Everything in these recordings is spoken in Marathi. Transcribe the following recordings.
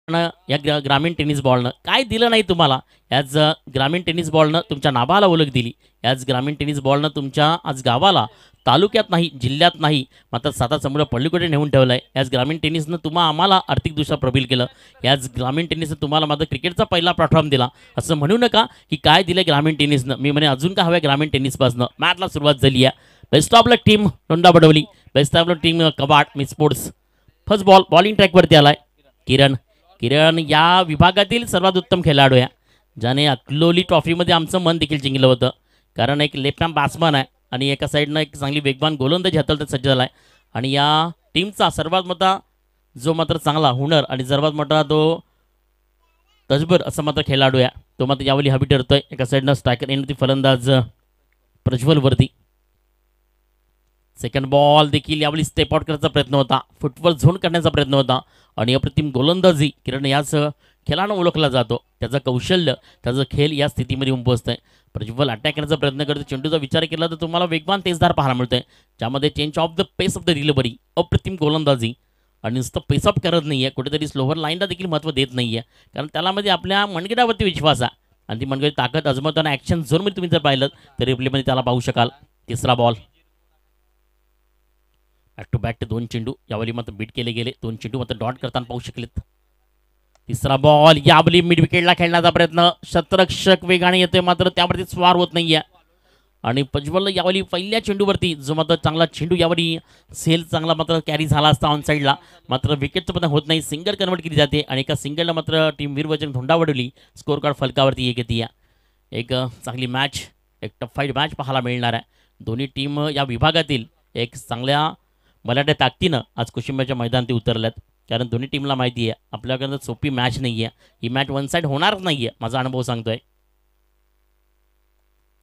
या ग्रामीण टेनिस बॉलनं काय दिलं नाही तुम्हाला. याच ग्रामीण टेनिस बॉलनं तुमच्या नावाला ओळख दिली. याच ग्रामीण टेनिस बॉलनं तुमच्या आज गावाला, तालुक्यात नाही, जिल्ह्यात नाही, मात्र साता समुद्र पल्लीकडे नेऊन ठेवलं आहे. याच ग्रामीण टेनिसनं आम्हाला आर्थिकदृष्ट्या प्रबल केलं. याच ग्रामीण टेनिसनं तुम्हाला मात्र क्रिकेटचा पहिला प्लॅटफॉर्म दिला. असं म्हणू नका की काय दिलं ग्रामीण टेनिसनं. मी म्हणे अजून काय हवं ग्रामीण टेनिसपासनं. मॅचला सुरुवात झाली आहे. Best of luck team Tonda Badavli. Best of luck team कबाड मी स्पोर्ट्स. फर्स्ट बॉल बॉलिंग ट्रॅकवरती आलाय किरण. किरण या विभागातील सर्वात उत्तम खेळाडू आहे, ज्याने अकलोली ट्रॉफीमध्ये आमचं मन देखील जिंकलं होतं. कारण एक लेफ्ट हँड बॅट्समन आहे आणि एका साईडनं एक चांगली वेगवान गोलंदाजी हाताळत सज्ज झाला आहे. आणि या टीमचा सर्वात मोठा जो मात्र चांगला हुनर आणि सर्वात मोठा तो तजबर असा मात्र खेळाडू आहे, तो मात्र यावेळी हवी ठरतोय. एका साईडनं स्ट्रायकर येण्याची फलंदाज प्रज्वलवरती. सेकंड बॉल देखील यावेळी स्टेप आउट करण्याचा प्रयत्न होता, फुटबॉल झोन करण्याचा प्रयत्न होता. आणि अप्रतिम गोलंदाजी किरण याच खेळानं ओळखला जातो. त्याचं कौशल्य, त्याचं खेळ या स्थितीमध्ये येऊन पोहोचतंय. प्रज्वल अटॅक करण्याचा प्रयत्न करतो. चेंडूचा विचार केला तर तुम्हाला वेगवान तेजदार पाहायला मिळतोय, ज्यामध्ये change of the pace of the delivery, अप्रतिम गोलंदाजी. आणि नुसतं पेसअप करत नाही आहे, कुठेतरी स्लोवर लाईनला देखील महत्त्व देत नाही आहे. कारण त्यामध्ये आपल्या मनगटावरती विश्वास आहे आणि ती मनगटी ताकद अजमवताना ॲक्शन झोनमध्ये तुम्ही जर पाहिलं तर रिप्लेमध्ये त्याला पाहू शकाल. तिसरा बॉल बॅक टू बॅक 2 चेंडू यावेळी मात्र बीट केले गेले. 2 चेंडू मात्र डॉट करताना पाहू शकलेत. तिसरा बॉल यावेळी मिड विकेटला खेळण्याचा प्रयत्न, शतरक्षक वेगाने येतोय मात्र त्यावरती स्वार होत नाहीये. आणि प्रज्वल यावेळी पहिल्या चेंडूवरती जो मात्र चांगला चेंडू यावेळी सेल चांगला मात्र कॅरी झाला असता ऑन साईडला, मात्र विकेटचं पण होत नाही. सिंगल कन्वर्ट केली जाते आणि एका सिंगलला मात्र टीम वीरवचन धोंडावडवली. स्कोर कार्ड फलकावरती एक येते. एक चांगली मॅच, एक टफ फाईट मॅच पाहायला मिळणार आहे. दोन्ही टीम या विभागातील एक चांगल्या बलाढ्य ताकदीनं आज कुशिंबाच्या मैदानात उतरल्यात. कारण दोन्ही टीमला माहिती आहे आपल्याकडनं सोपी मॅच नाही आहे, ही मॅच वन साईड होणारच नाही आहे, माझा अनुभव सांगतोय.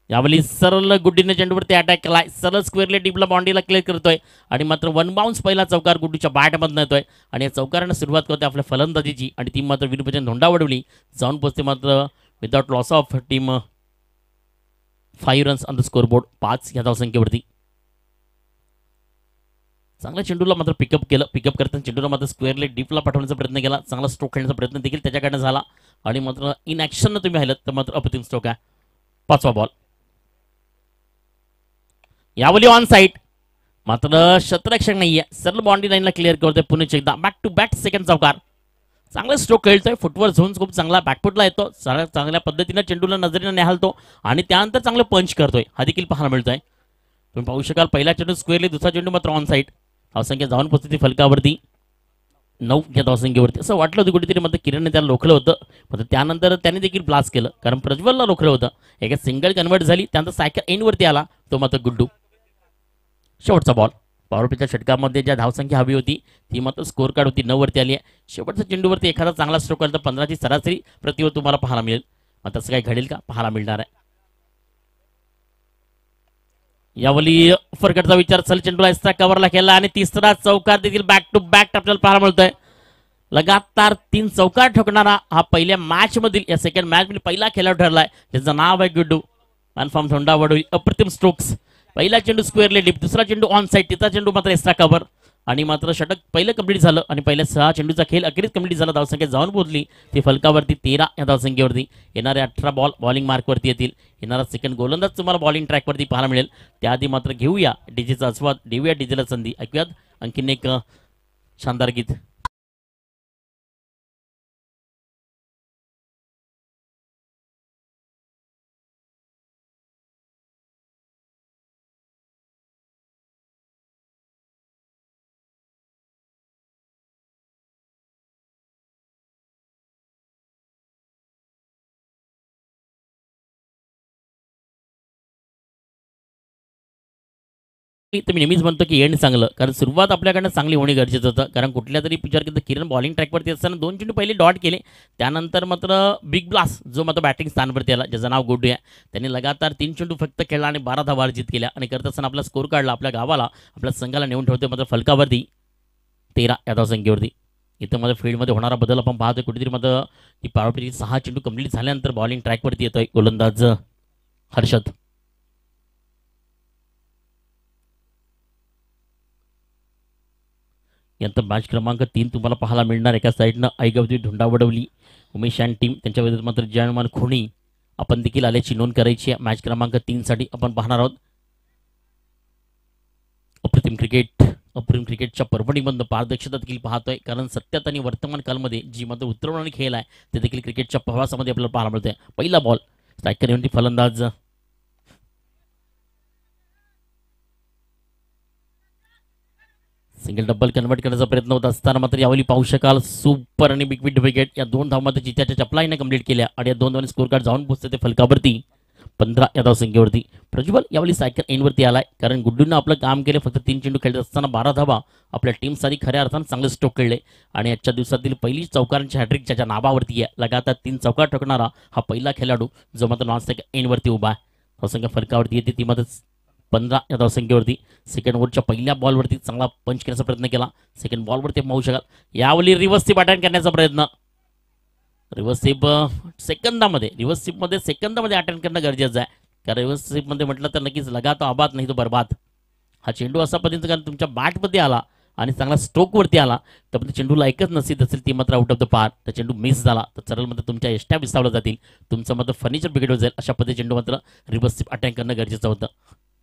यावेळी सरळ गुड्डीने चेंडूवरती अटॅक केलाय, सरळ स्क्वेअरली डीपला बाउंड्रीला क्लिअर करतोय आणि मात्र वन बाउन्स पहिला चौकार गुड्डीच्या बॅटमधून येतोय आणि या चौकारानं सुरुवात करते आपल्या फलंदाजीची. आणि टीम मात्र वीरभजन धोंडावडवली जाऊन पोचते मात्र without loss of team 5 runs on the scoreboard, 5 या धावसंख्येवरती. चांगल्या चेंडूला मात्र पिकअप केलं. पिकअप करताना चेंडूला मात्र स्क्वेअरली डीपला पाठवण्याचा प्रयत्न केला. चांगला स्ट्रोक खेळण्याचा प्रयत्न देखील त्याच्याकडनं झाला आणि मात्र इन ॲक्शननं तुम्ही पाहिलं तर मात्र अप्रतिम स्ट्रोक आहे. 5वा बॉल यावेळी ऑन साईड, मात्र शतरक्षक नाहीये, सरळ बाउंड्री लाईनला क्लिअर करतोय. पुन्हा एकदा बॅक टू बॅक सेकंड चौकार. चांगला स्ट्रोक खेळतोय, फुटवर झोन खूप चांगला बॅकफुटला येतो, चांगल्या पद्धतीनं चेंडूला नजरेनं निहालतो आणि त्यानंतर चांगलं पंच करतोय, हा देखील पाहायला मिळतोय. तुम्ही पाहू शकाल पहिला चेंडू स्क्वेअरली, दुसरा चेंडू मात्र ऑन साईड. धावसंख्या जाऊन पोहोचते फलकावरती 9 या धावसंख्येवरती. असं वाटलं होतं कुठेतरी मात्र किरणने त्याला रोखलं होतं, मात्र त्यानंतर त्याने देखील ब्लास्ट केलं कारण प्रज्वलला रोखलं होतं. एका सिंगल कन्वर्ट झाली, त्यानंतर सायकल एंडवरती आला तो मात्र गुड्डू. शेवटचा बॉल पॉवरप्लेच्या षटकामध्ये ज्या धावसंख्या हवी होती ती मात्र स्कोर कार्ड होती 9 वरती आली आहे. शेवटच्या चेंडूवरती एखादा चांगला स्ट्रोक आला तर 15ची सरासरी प्रतिवर तुम्हाला पाहायला मिळेल, मात्र तसं काही घडेल का पाहायला मिळणार आहे. यावेळी फरकटचा विचार चल चेंडूला एक्स्ट्रा कव्हरला केला आणि तिसरा चौकार देखील बॅक टू बॅक आपल्याला पाहायला मिळतोय. लगातार 3 चौकार ठोकणारा हा पहिल्या मॅच मधील या सेकंड मॅच मध्ये पहिला खेळाडू ठरलाय, त्याचं नाव आहे गुड्डू. कन्फर्म धोंडावडवी. अप्रतिम स्ट्रोक्स, पहिला चेंडू स्क्वेअरली डीप, दुसरा चेंडू ऑन साईड, तिसरा चेंडू मात्र एक्स्ट्रा कव्हर आणि मात्र षटक पहिलं कंप्लीट झालं आणि पहिल्या 6 चेंडूचा खेळ अखेरीच कंप्लीट झाला. धावसंख्या जाऊन पोहोचली ती फलकावरती 13 या धावसंख्येवरती. येणारे 18 बॉल बॉलिंग मार्कवरती येतील. येणारा सेकंड गोलंदाज तुम्हाला बॉलिंग ट्रॅकवरती पाहायला मिळेल. त्याआधी मात्र घेऊया डीजेचा आस्वाद, देऊया डीजेला संधी. ऐकूयात आणखीन एक शानदार गीत. मी नेहमीच म्हणतो की एंड चांगलं, कारण सुरुवात आपल्याकडनं चांगली होणे गरजेचं होतं. कारण कुठल्या तरी विचार केला किरण बॉलिंग ट्रॅकवरती असताना 2 चेंडू पहिले डॉट केले, त्यानंतर मात्र बिग ब्लास्ट जो मात्र बॅटिंग स्थानवरती आला, ज्याचं नाव गुड्डू आहे, त्यांनी लगातार 3 चेंडू फक्त खेळला आणि 12 धावा अर्जित केल्या आणि करत असताना आपला स्कोर काढला, आपल्या गावाला आपल्या संघाला नेऊन ठेवते मात्र फलकावरती 13 या धावसंख्येवरती. इथं माझ्या फील्डमध्ये होणारा बदल आपण पाहतोय. कुठेतरी मात्र ती पॉवरप्लेची 6 चेंडू कंप्लीट झाल्यानंतर बॉलिंग ट्रॅकवरती येतोय गोलंदाज हर्षद. यानंतर मॅच क्रमांक 3 तुम्हाला पाहायला मिळणार. एका साईडनं ऐगवती धुंडावडवली उमेश आणि टीम, त्यांच्या विरुद्ध मात्र जयमान खोणी आपण देखील आल्याची नोंद करायची आहे. मॅच क्रमांक 3 साठी आपण पाहणार आहोत. अप्रतिम क्रिकेटच्या परभणीमधून पारदर्शकता देखील पाहतोय, कारण सत्यात आणि वर्तमान कालमध्ये जी मात्र उतरवणारी खेळ आहे ते देखील क्रिकेटच्या प्रवासामध्ये आपल्याला पाहायला मिळतोय. पहिला बॉल स्ट्रायकर फलंदाज सिंगल डबल कन्वर्ट करण्याचा प्रयत्न होत असताना मात्र यावेळी पाहू शकाल सुपर आणि बिग विकेट या 2 धावांमध्ये जित्याच्या चपलाईने कंप्लीट केल्या आणि या 2 धावांनी स्कोर कार्ड जाऊन पोहोचते ते फलकावरती 15 या धावसंख्येवरती. प्रज्वल यावेळी सायकल एंडवरती आलाय, कारण गुड्डूनं आपलं काम केले. फक्त 3 चेंडू खेळत असताना 12 धावा आपल्या टीमसाठी खऱ्या अर्थानं चांगले स्ट्रोक खेळले आणि आजच्या दिवसातील पहिली चौकारांची हॅट्रिक ज्याच्या नावावरती आहे. लगातार 3 चौकार ठोकणारा हा पहिला खेळाडू जो मात्र नॉन सायकल एंडवरती उभा आहे. धावसंख्या फलकावरती येते ती मात्र 15 या धावसंख्येवरती. सेकंड ओव्हरच्या पहिल्या बॉलवरती चांगला पंच करण्याचा प्रयत्न केला. सेकंड बॉलवरती पाहू शकाल यावेळी रिव्हर्स स्वीप अटॅक करण्याचा प्रयत्न. रिव्हर्स स्वीप सेकंदामध्ये अटेंड करणं गरजेचं आहे, कारण रिव्हर्स स्वीपमध्ये म्हटलं तर नक्कीच लगातो आबाद नाही तो बरबाद. हा चेंडू असा पद्धतीचा कारण तुमच्या बॅटमध्ये आला आणि चांगला स्ट्रोकवरती आला तर ते चेंडूला एकच नसीब असेल ती मात्र आउट ऑफ द पार. तर चेंडू मिस झाला तर सरळ मात्र तुमच्या एष्ट्या विसावल्या जातील, तुमचं मात्र फर्निचर बिघडवलं जाईल. अशा पद्धतीने चेंडू मात्र रिव्हर्स स्वीप अटॅक करणं गरजेचं होतं,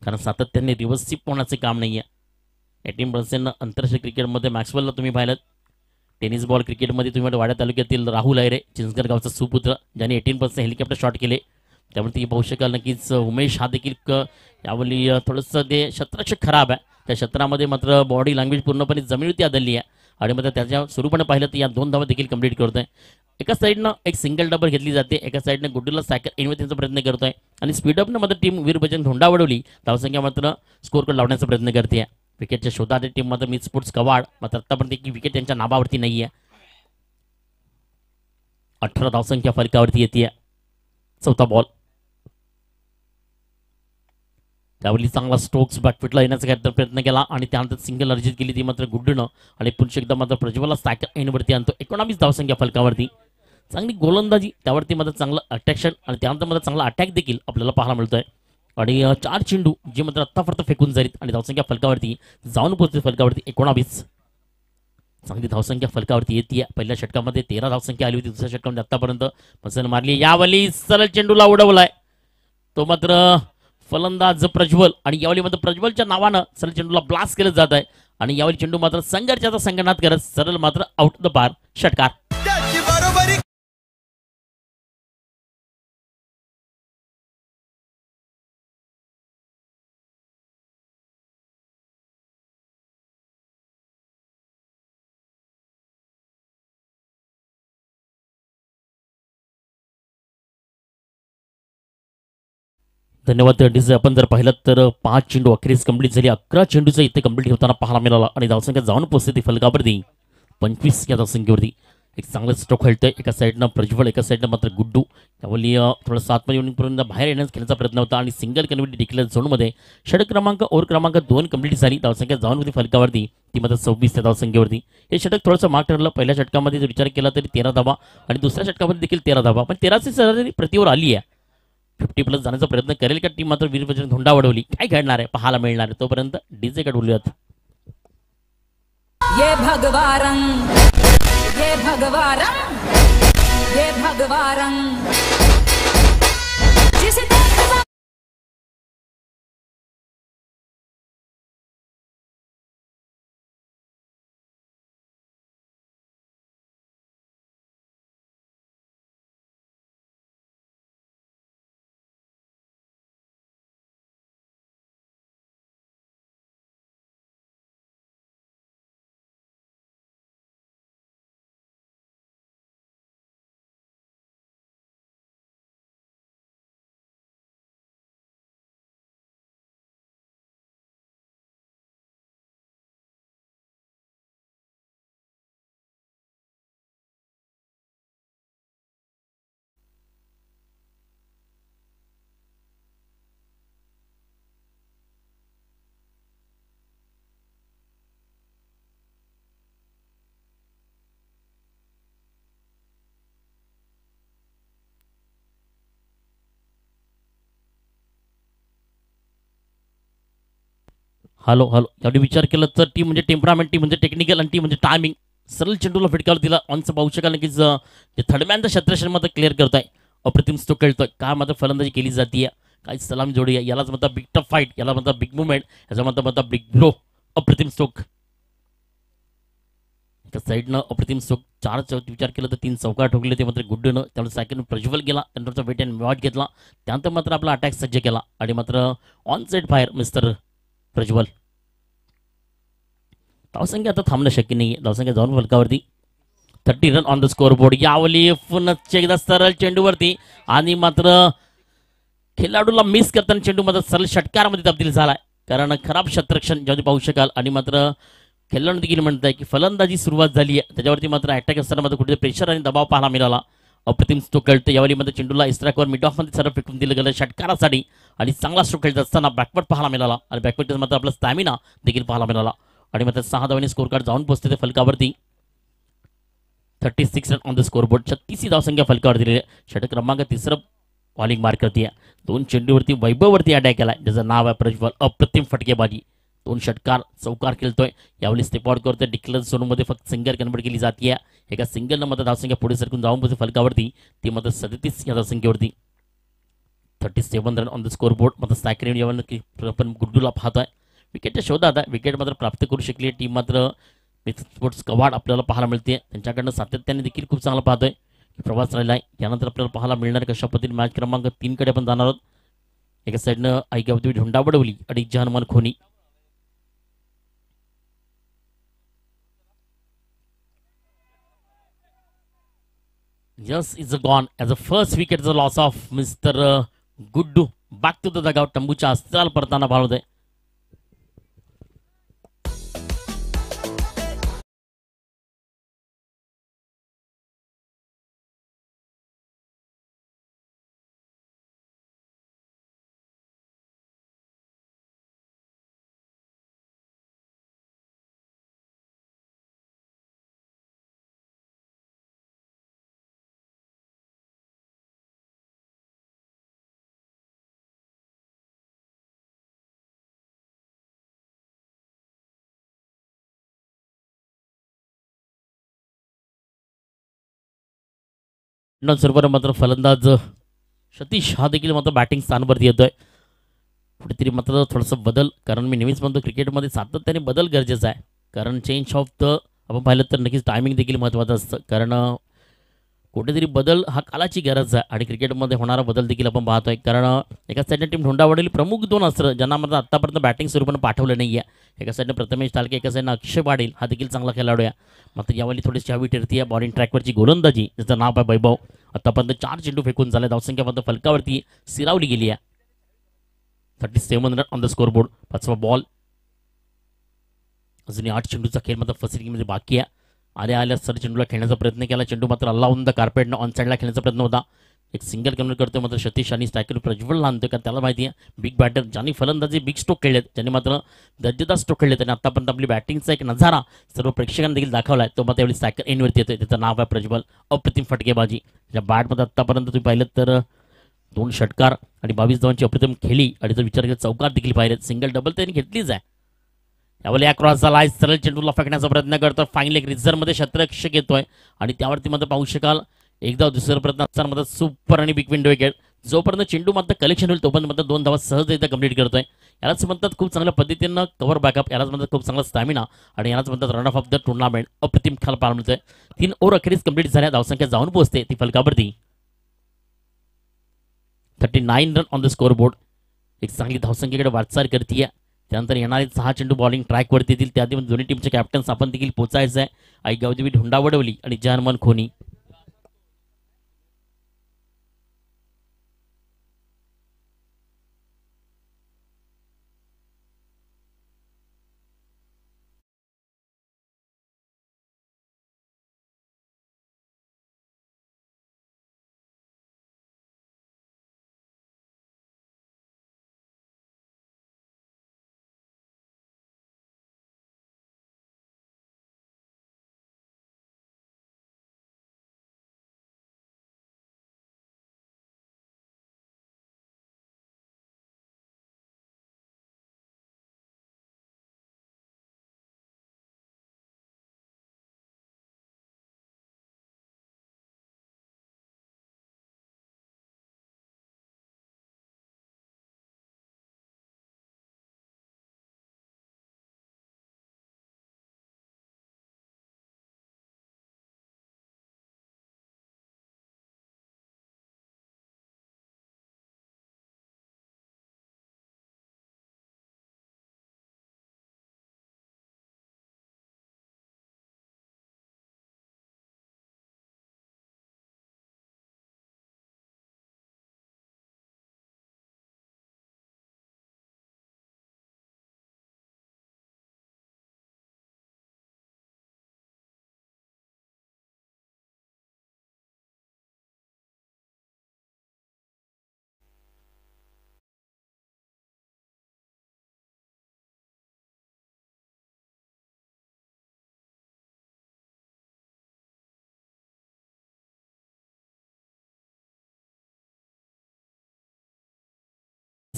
कारण सातत्याने रिव्हर्स स्वीप होण्याचे काम नाही आहे. 18% आंतरराष्ट्रीय क्रिकेटमध्ये मॅक्सवेलला तुम्ही पाहिलं. टेनिस बॉल क्रिकेटमध्ये तुम्ही वाड्या तालुक्यातील राहुल अहिरे चिंचगड गावचा सुपुत्र ज्याने 18% हेलिकॉप्टर शॉट केले. त्यामुळे ती पाहू शकाल नक्कीच उमेश हा देखील यावेळी थोडंसं ते क्षेत्ररक्षक खराब आहे. त्या क्षेत्रामध्ये मात्र बॉडी लँग्वेज पूर्णपणे जमिनीवरती आदळली आहे आणि मात्र त्याच्या स्वरूपाने पाहिलं तर या 2 धावा देखील कंप्लीट करतोय. एका साईडनं एक सिंगल डबल घेतली जाते, एका साईडनं गुड्डूला सायकल इन्व्हेन्शनचा प्रयत्न करतोय आणि स्पीडअपनं मात्र टीम वीरभजन धोंडावडवली धावसंख्या मात्र स्कोर कड लावण्याचा प्रयत्न करते. विकेटच्या शोधात टीम मात्र मिड स्पोर्ट्स कवाड मात्र आतापर्यंत एक विकेट त्यांच्या नावावरती नाही आहे. 18 धावसंख्या फलकावरती येते. चौथा बॉल त्यावेळी चांगला स्ट्रोक्स बॅकफुटला येण्याचा प्रयत्न केला आणि त्यानंतर सिंगल अर्जित केली ती मात्र गुड्डूनं आणि पुन्हा एकदा मात्र प्रज्वलला सायकल एंडवरती आणतो. 19 धावसंख्या फलकावरती. चांगली गोलंदाजी त्यावरती मात्र चांगलं अट्रॅक्शन आणि त्यानंतर मात्र चांगला अटॅक देखील आपल्याला पाहायला मिळतोय आणि 4 चेंडू जे मात्र आत्तापर्यंत फेकून जाईल आणि धावसंख्या फलकावरती जाऊन पोहोचते फलकावरती 19. चांगली धावसंख्या फलकावरती येते. पहिल्या षटकामध्ये 13 धावसंख्या आली होती, दुसऱ्या षटकामध्ये आतापर्यंत मसन मारली. यावेळी सरळ चेंडूला उडवलाय तो मात्र फलंदाज प्रज्वल आणि यावेळी मात्र प्रज्वलच्या नावानं सरळ चेंडूला ब्लास्ट केलं जात आहे आणि यावेळी चेंडू मात्र संघर्षाचा संगणनात करत सरळ मात्र आउट द पार षटकार. धन्यवाद. आपण जर पाहिलं तर 5 चेंडू अखेरीस कंप्लीट झाली. 11 चेंडूचं इथे कंप्लीट होताना पाहायला मिळाला आणि धावसंख्या जाऊन पोहोचते ती फलकावरती 25 या धावसंख्येवरती. एक चांगलं स्ट्रोक खेळतोय. एका साईडनं प्रज्वल, एका साईडनं मात्र गुड्डू. त्यावेळी थोडंसं आतमध्ये येऊन बाहेर येण्यास खेळण्याचा प्रयत्न होता आणि सिंगल कन्व्हर्ट डिक्लेअर झोनमध्ये षटक क्रमांक ओव्हर क्रमांक 2 कंप्लीट झाली. धावसंख्या जाऊन होती फलकावरती ती मात्र 26 या धावसंख्येवरती. हे षटक थोडंसं मार्क ठरलं. पहिल्या षटकामध्ये जर विचार केला तरी 13 धावा आणि दुसऱ्या षटकामध्ये देखील 13 धावा, पण 13ची सरासरी प्रतिवर आली आहे. 50+ जाण्याचा प्रयत्न करेल का टीम मात्र वीरभजन धोंडावडवली. काय घडणार आहे पाहायला मिळणार आहे. तोपर्यंत डीजे कडे बोलूयात. ये भगवारंग ये भगवारंग ये भगवारंग जिसे हॅलो हॅलो त्यावेळी विचार केला तर टी म्हणजे टेम्परामेंट, टी म्हणजे टेक्निकल आणि टी म्हणजे टायमिंग. सरळ चेंडूला फटकावर दिला ऑनचं पाहू शकाल नक्कीच जे थर्डमॅनचं क्षेत्रक्षण मात्र क्लिअर करतोय. अप्रतिम स्ट्रोक खेळतोय. काय मात्र फलंदाजी केली जाते. काही सलाम जोडी आहे. यालाच म्हणतात बिग टफ फाईट, याला म्हणतात बिग मुवमेंट, याचा म्हणतात बिग ब्रो. अप्रतिम स्ट्रोक. त्या साईडनं अप्रतिम स्ट्रोक विचार केला तर 3 चौकार ठोकले ते मात्र गुड्डूनं. त्यामुळे सेकंड प्रज्वल गेला, त्यानंतर वेट अँड वॉच घेतला, त्यानंतर मात्र आपला अटॅक सज्ज केला आणि मात्र on side fire mister Prajwal. धावसंख्या आता थांबणं शक्य नाही. धावसंख्या जाऊन फलकावरती 30 run on the score board. यावली पुन्हा एकदा सरळ चेंडूवरती आणि मात्र खेळाडूला मिस करताना चेंडू मात्र सरळ षटकारामध्ये तब्दील झालाय. कारण खराब क्षेत्ररक्षण ज्यामध्ये पाहू शकाल आणि मात्र खेळाडू देखील म्हणत आहे की फलंदाजी सुरुवात झाली आहे, त्याच्यावरती मात्र अटॅक असताना मात्र कुठे प्रेशर आणि दबाव पाहायला मिळाला. अप्रतिम स्ट्रोक खेळतो. यावेळी मात्र चेंडूला इस्ट्राकवर मिड ऑफमध्ये सरळ फेकून दिलं गेलं षटकारासाठी आणि चांगला स्ट्रोक खेळत असताना बॅकवर्ड पाहायला मिळाला आणि बॅकवर्ड मात्र आपला स्टॅमिना देखील पाहायला मिळाला आणि मात्र 6 धावांनी स्कोर कार्ड जाऊन पोहोचते ते फलकावरती. 36 run on the score board. 36 धावसंख्या फलकावर दिलेली आहे. षटक क्रमांक 3 बॉलिंग मार्क करते. 2 चेंडूवरती वैभववरती अटॅक केलाय, ज्याचं नाव आहे प्रज्वल. अप्रतिम फटकेबाजी. 2 षटकार चौकार खेळतोय. यावेळी स्टेप आउट करतोय. डिक्लेअर झोनमध्ये फक्त सिंगल कन्वर्ट केली जाते. एका सिंगलनं मात्र धावसंख्या पुढे सरकून जाऊन पोहोचते फलकावरती. ती मात्र 37 या धावसंख्येवरती. 37 run on the score board. मात्र सायकल यावर आपण गुड्डूला पाहतोय. विकेटच्या शोधात आहे. विकेट मात्र प्राप्त करू शकली टीम मात्र स्पोर्ट्स कवाड आपल्याला पाहायला मिळते. त्यांच्याकडनं सातत्याने देखील खूप चांगलं पाहतोय. प्रवास राहिला आहे. यानंतर आपल्याला पाहायला मिळणार कशा पद्धतीने मॅच क्रमांक 3 कडे आपण जाणार आहोत. एका साईडनं ऐकावती ढोंडा बडवली आणि जहानमान खोनी. Yes, is gone as a first wicket. The loss of Mr. Guddu. Back to the dugout. तंबूच्या अस्त्राला परताना भाळवतोय. सर्वर मात्र फलंदाज सतीश हा देखील मात्र बॅटिंग स्थानवरती येतोय. कुठेतरी मात्र थोडंसं बदल, कारण मी नेहमीच म्हणतो क्रिकेटमध्ये सातत्याने बदल गरजेचा आहे. कारण चेंज ऑफ द आपण पाहिलं तर नक्कीच टायमिंग देखील महत्त्वाचं असतं. कारण कुठेतरी बदल हा कालाची गरज आहे आणि क्रिकेटमध्ये होणारा बदल देखील आपण पाहतोय. कारण एका साईडने टीम ढोंडावडलेली प्रमुख 2 अस्त्र ज्यांना मात्र आत्तापर्यंत बॅटिंग स्वरूपानं तालुक्यानं पाठवलं नाही आहे. एका साईडने प्रथमेश तालके, एका साईडनं अक्षय पाटील हा देखील चांगला खेळाडू आहे. मात्र यावेळी थोडीशी हवी ठरती आहे बॉलिंग ट्रॅकवरची गोलंदाजी, ज्याचं नाव आहे वैभव. आतापर्यंत 4 चेंडू फेकून झाले. धावसंख्या मात्र फलकावरती सिरावली गेली आहे. 37 run on the score board. 5वा बॉल. अजूनही 8 चेंडूचा खेळ मात्र फर्स्ट इनिंगमध्ये बाकी आहे. आल्या सर चेंडूला खेळण्याचा प्रयत्न केला. चेंडू मात्र अल्ला ऑन द कार्पेटनं ऑन साईडला खेळण्याचा प्रयत्न होता. एक सिंगल कन्वर्ट करतो मात्र सतीश आणि स्ट्रायकर प्रज्वल आणतोय. कारण त्याला माहिती आहे बिग बॅटर ज्यांनी फलंदाजी बिग स्ट्रोक खेळलेत, ज्यांनी मात्र दर्जेदार स्ट्रोक खेळले, त्यांनी आतापर्यंत आपली बॅटिंगचा एक नजारा सर्व प्रेक्षकांना देखील दाखवला आहे. तो मात्र एवढी स्ट्रायकर एंडवरती येतोय. त्याचं नाव आहे प्रज्वल. अप्रतिम फटकेबाजी. त्या बॅटमध्ये आत्तापर्यंत तुम्ही पाहिलं तर 2 षटकार आणि 22 धावांची अप्रतिम खेळी आणि तो विचार केला चौकार देखील पाहिलेत. सिंगल डबल त्यांनी घेतलीच आहे. यावेळी या क्रॉस झाला आहे. सरळ चेंडूला फेकण्याचा प्रयत्न करतो. फायनली एक रिझर्वमध्ये क्षेत्ररक्षक येतोय आणि त्यावरती मात्र पाहू शकाल एकदा दुसरा प्रयत्न असताना मात्र सुपर आणि बिग विंडो विकेट. जोपर्यंत चेंडू मात्र कलेक्शन होईल तोपर्यंत मात्र 2 धावा सहजरित्या कंप्लीट करतोय. यालाच म्हणतात खूप चांगल्या पद्धतीनं कव्हर बॅकअप, यालाच म्हणतात खूप चांगला स्टॅमिना आणि यालाच म्हणतात रन ऑफ द टुर्नामेंट. अप्रतिम खेळ पाहायला मिळतोय. 3 ओव्हर अखेरीस कंप्लीट झाल्या. धावसंख्या जाऊन पोहोचते ती फलकावरती 39 run on the score board. एक चांगली धावसंख्येकडे वाटचाल करते. त्यानंतर येणारे 6 चेंडू बॉलिंग ट्रॅकवरती येतील. त्याआधी दोन्ही टीमचे कॅप्टन्स आपण देखील पोचायचं आहे. आई गावदेवी ढोंडावडवली आणि जहानमान खोनी.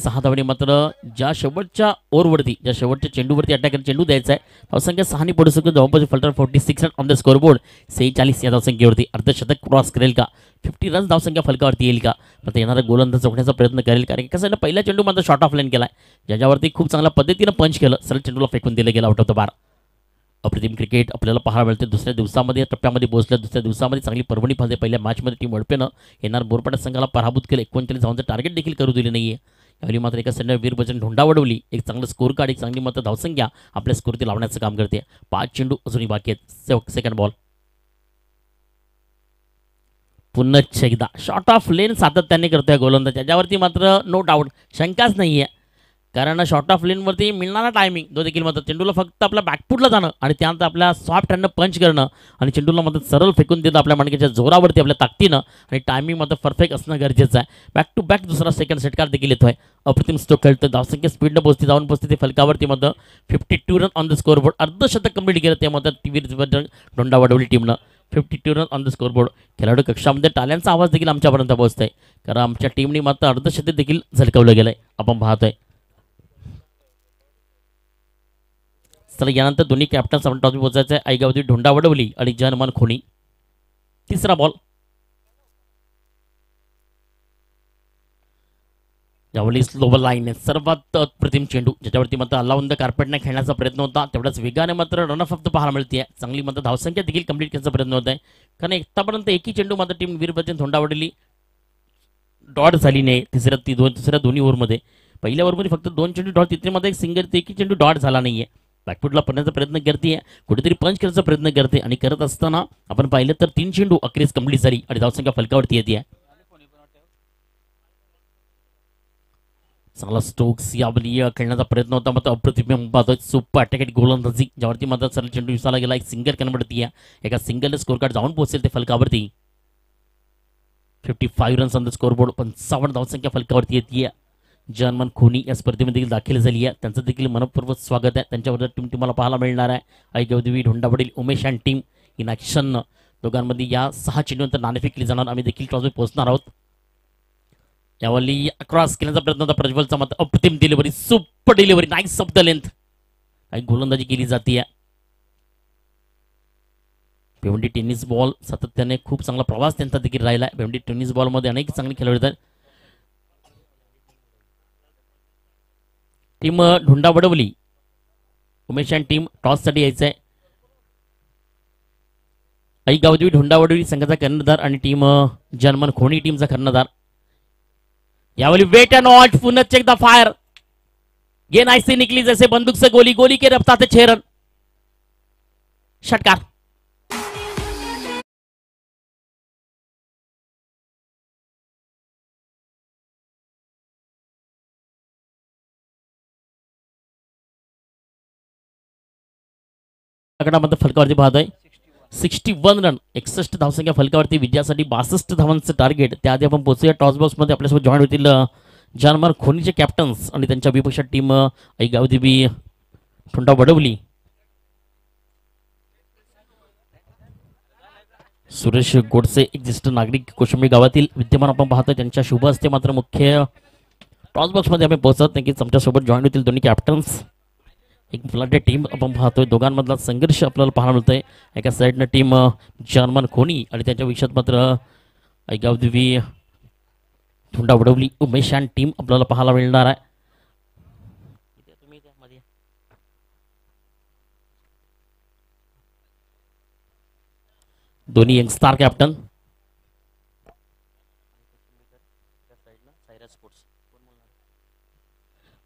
6 धावणे मात्र ज्या शेवटच्या ओव्हरवरती ज्या शेवटच्या चेंडूवरती अटॅकर चेंडू द्यायचा आहे धावसंख्या 6 ने पडू शकतो जवळपास Phaltan 46 run on the scoreboard 46 या धावसंख्येवरती अर्धशतक क्रॉस करेल का 50 रन्स धावसंख्या फलकावरती येईल का आता येणारा गोलंदाज चौकण्याचा प्रयत्न करेल कारण कसं आहे ना पहिला चेंडू मात्र शॉर्ट ऑफ लाईन केलाय ज्याच्यावरती खूप चांगल्या पद्धतीनं पंच केलं सरळ चेंडूला फेकून दिलं गेलं आउट ऑफ द बार अप्रतिम क्रिकेट आपल्याला पाहायला मिळते दुसऱ्या दिवसामध्ये टप्प्यामध्ये पोहोचलं दुसऱ्या दिवसामध्ये चांगली पर्वणी फलते पहिल्या मॅचमध्ये टीम वडपेनं येणार बोरपाडा संघाला पराभूत केलं 39 धावांचं टार्गेट देखील करू दिले नाहीये यावेळी मात्र एका सेंटर वीरभजन ढोंडा वडवली एक चांगलं स्कोर कार्ड एक चांगली मात्र धावसंख्या आपल्या स्कोरती लावण्याचं काम करते 5 चेंडू अजूनही बाकी आहेत सेकंड बॉल पुन्हा एकदा शॉर्ट ऑफ लेन सातत्याने करतोय गोलंदाज त्याच्यावरती मात्र नो डाऊट शंकाच नाहीये कारण शॉर्ट ऑफ लेनवरती मिळणारा टायमिंग तो देखील मात्र चेंडूला फक्त आपल्या बॅकफुटला जाणं आणि त्यानंतर आपल्या सॉफ्ट हँडनं पंच करणं आणि चेंडूला मात्र सरळ फेकून देणं आपल्या मणक्याच्या जोरावरती आपल्या ताकदीनं आणि टायमिंग मात्र परफेक्ट असणं गरजेचं आहे बॅक टू बॅक दुसरा सेकंड सेटकार देखील येतोय अप्रतिम स्ट्रोक खेळतोय धावसंख्या स्पीडनं पोहोचते जाऊन पोहोचते ते फलकावरती मात्र 52 रन ऑन द स्कोरबोर्ड अर्धशतक कंप्लीट केलं ते मात्र वीर ढोंडा वडवली टीमनं 52 रन ऑन द स्कोरबोर्ड खेळाडू कक्षामध्ये टाळ्यांचा आवाज देखील आमच्यापर्यंत पोहोचतोय कारण आमच्या टीमने मात्र अर्धशतक देखील झलकवलं गेलंय आपण पाहतोय चला यानंतर दोन्ही कॅप्टन्स आपण टॉस पोहोचायचं आहे ऐगावती ढोंडा वडवली आणि जनमान खोनी तिसरा बॉल यावेळी स्लोवर लाईन सर्वात अप्रतिम चेंडू ज्याच्यावरती मात्र अलाउन द कार्पेटने खेळण्याचा प्रयत्न होता तेवढाच वेगाने मात्र रन ऑफ द पाहायला मिळते चांगली मात्र धावसंख्या देखील कंप्लीट करण्याचा प्रयत्न होत आहे कारण आतापर्यंत एकही चेंडू मात्र टीम वीरभजन ढोंडा वडवली डॉट झाली नाही तिसऱ्या दोन्ही ओव्हरमध्ये पहिल्या ओव्हरमध्ये फक्त 2 चेंडू डॉट तिथे मध्ये एक सिंगल एकही चेंडू डॉट झाला नाहीये बॅकफुटला पडण्याचा प्रयत्न करते कुठेतरी पंच करण्याचा प्रयत्न करते आणि करत असताना आपण पाहिलं तर 3 चेंडू अखेरीस कंप्लीट झाली आणि धावसंख्या फलकावरती येते चांगला स्टोक्स यावली खेळण्याचा प्रयत्न होता मात्र अप्रतिम पाहतोय सुपर अटॅकेट गोलंदाजी ज्यावरती मात्र सरळ चेंडू विसाला गेला एक सिंगल कन्वर्ट एका सिंगल स्कोर कार्ड जाऊन पोहोचेल ते फलकावरती 55 रन्स ऑन द स्कोरबोर्ड 55 धावसंख्या फलकावरती येते जनमन खोनी या स्पर्धेमध्ये देखील दाखल झाली आहे त्यांचं देखील मनपूर्वक स्वागत आहे त्यांच्याबरोबर टीम तुम्हाला पाहायला मिळणार आहे ऐगवदेवी ढोंडावडील Umesh and team in action दोघांमध्ये या 6 चेंडूनंतर नाणेफेक केली जाणार आम्ही देखील टॉसवर पोहोचणार आहोत यावरली क्रॉस केल्याचा प्रयत्न होता प्रज्वलचा मात्र अप्रतिम delivery super delivery nice of the length काही गोलंदाजी केली जाते भिवंडी टेनिस बॉल सातत्याने खूप चांगला प्रवास त्यांचा देखील राहिला आहे भिवंडी टेनिस बॉलमध्ये अनेक चांगले खेळाडू आहेत team Dhonda Vadavli Umesh and team toss साठी यायचं आहे ऐगावदेवी ढोंडा वडवली संघाचा कर्णधार आणि टीम जनमन खोनी टीमचा कर्णधार यावेळी वेट अँड वॉच पुन्हा एकदा फायर गेंद ऐसे निकली जैसे बंदूक से गोली गोली के रफ्तार से 6 रन षटकार फलकावरती पाहतोय 61 रन 61 धावसंख्या फलकावरती विजयासाठी 62 धावांचं टार्गेट त्याआधी आपण पोहोचूया टॉस बॉक्समध्ये आपल्यासोबत जॉईन होतील जानमार खोनीचे कॅप्टन्स आणि त्यांच्या विपक्षात टीम ऐगावदेवी ढोंडा वडवली सुरेश गोडसे एक ज्येष्ठ नागरिक कोशिंबी गावातील विद्यमान आपण पाहतोय त्यांच्या शुभ हस्ते मात्र मुख्य टॉस बॉक्समध्ये आपण पोहोचत नक्कीच आमच्यासोबत जॉईन होतील दोन्ही कॅप्टन्स एक फलाटे टीम आपण पाहतोय दोघांमधला संघर्ष आपल्याला पाहायला मिळतोय एका साईडनं टीम जनमन खोनी आणि त्यांच्या विषयात मात्र ऐगावदेवी ढोंडा वडवली उमेश अँड टीम आपल्याला पाहायला मिळणार आहे दोन्ही यंगस्टार कॅप्टन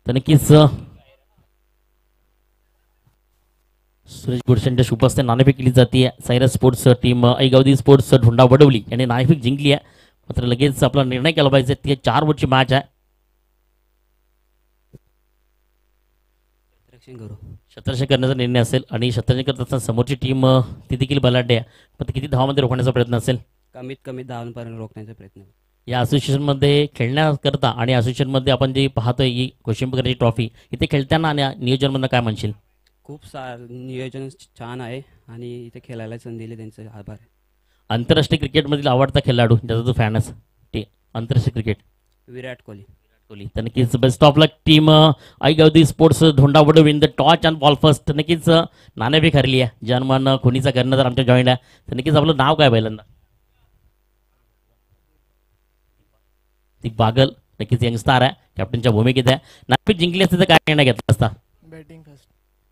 तर नक्कीच सुरेश गोडसेंच्या शुभ हस्ते नाणेफेक केली जाते सायरस स्पोर्ट्स टीम ऐगावदेवी स्पोर्ट्स ढोंडा वडवली यांनी नाणेफेक जिंकली आहे मात्र लगेच आपला निर्णय केला पाहिजे ती 4 ओव्हरची मॅच आहे शतरक्षण करण्याचा निर्णय असेल आणि शतरक्षण करत असताना समोरची टीम ती देखील बलाढ्य आहे पण किती धावामध्ये रोखण्याचा प्रयत्न असेल कमीत कमी 10 पर्यंत रोखण्याचा प्रयत्न या असोसिएशनमध्ये खेळण्याकरता आणि असोसिएशनमध्ये आपण जे पाहतोय ही कोशिंबकरची ट्रॉफी इथे खेळताना आणि नियोजनमधून काय म्हणशील खूप नियोजन छान आहे आणि इथे खेळायला संधी दिली त्यांचे आभार आंतरराष्ट्रीय क्रिकेटमधील आवडता खेळाडू ज्याचा तू फॅन आहेस ते आंतरराष्ट्रीय क्रिकेट विराट कोहली तर नक्कीच बेस्ट ऑफ लक टीम आई गवदी स्पोर्ट्स धोंडावड win the toss and ball first. नक्कीच नाणेफेक हरली आहे. जन्मान खुनीचा करणं जर आमच्या जॉईंट आहे तर नक्कीच आपलं नाव काय पहिल्यांदा? ती बागल नक्कीच यंगस्टार आहे, कॅप्टनच्या भूमिकेत आहे. नाणेफेक जिंकली असती तर काय निर्णय घेतला असता? Batting first.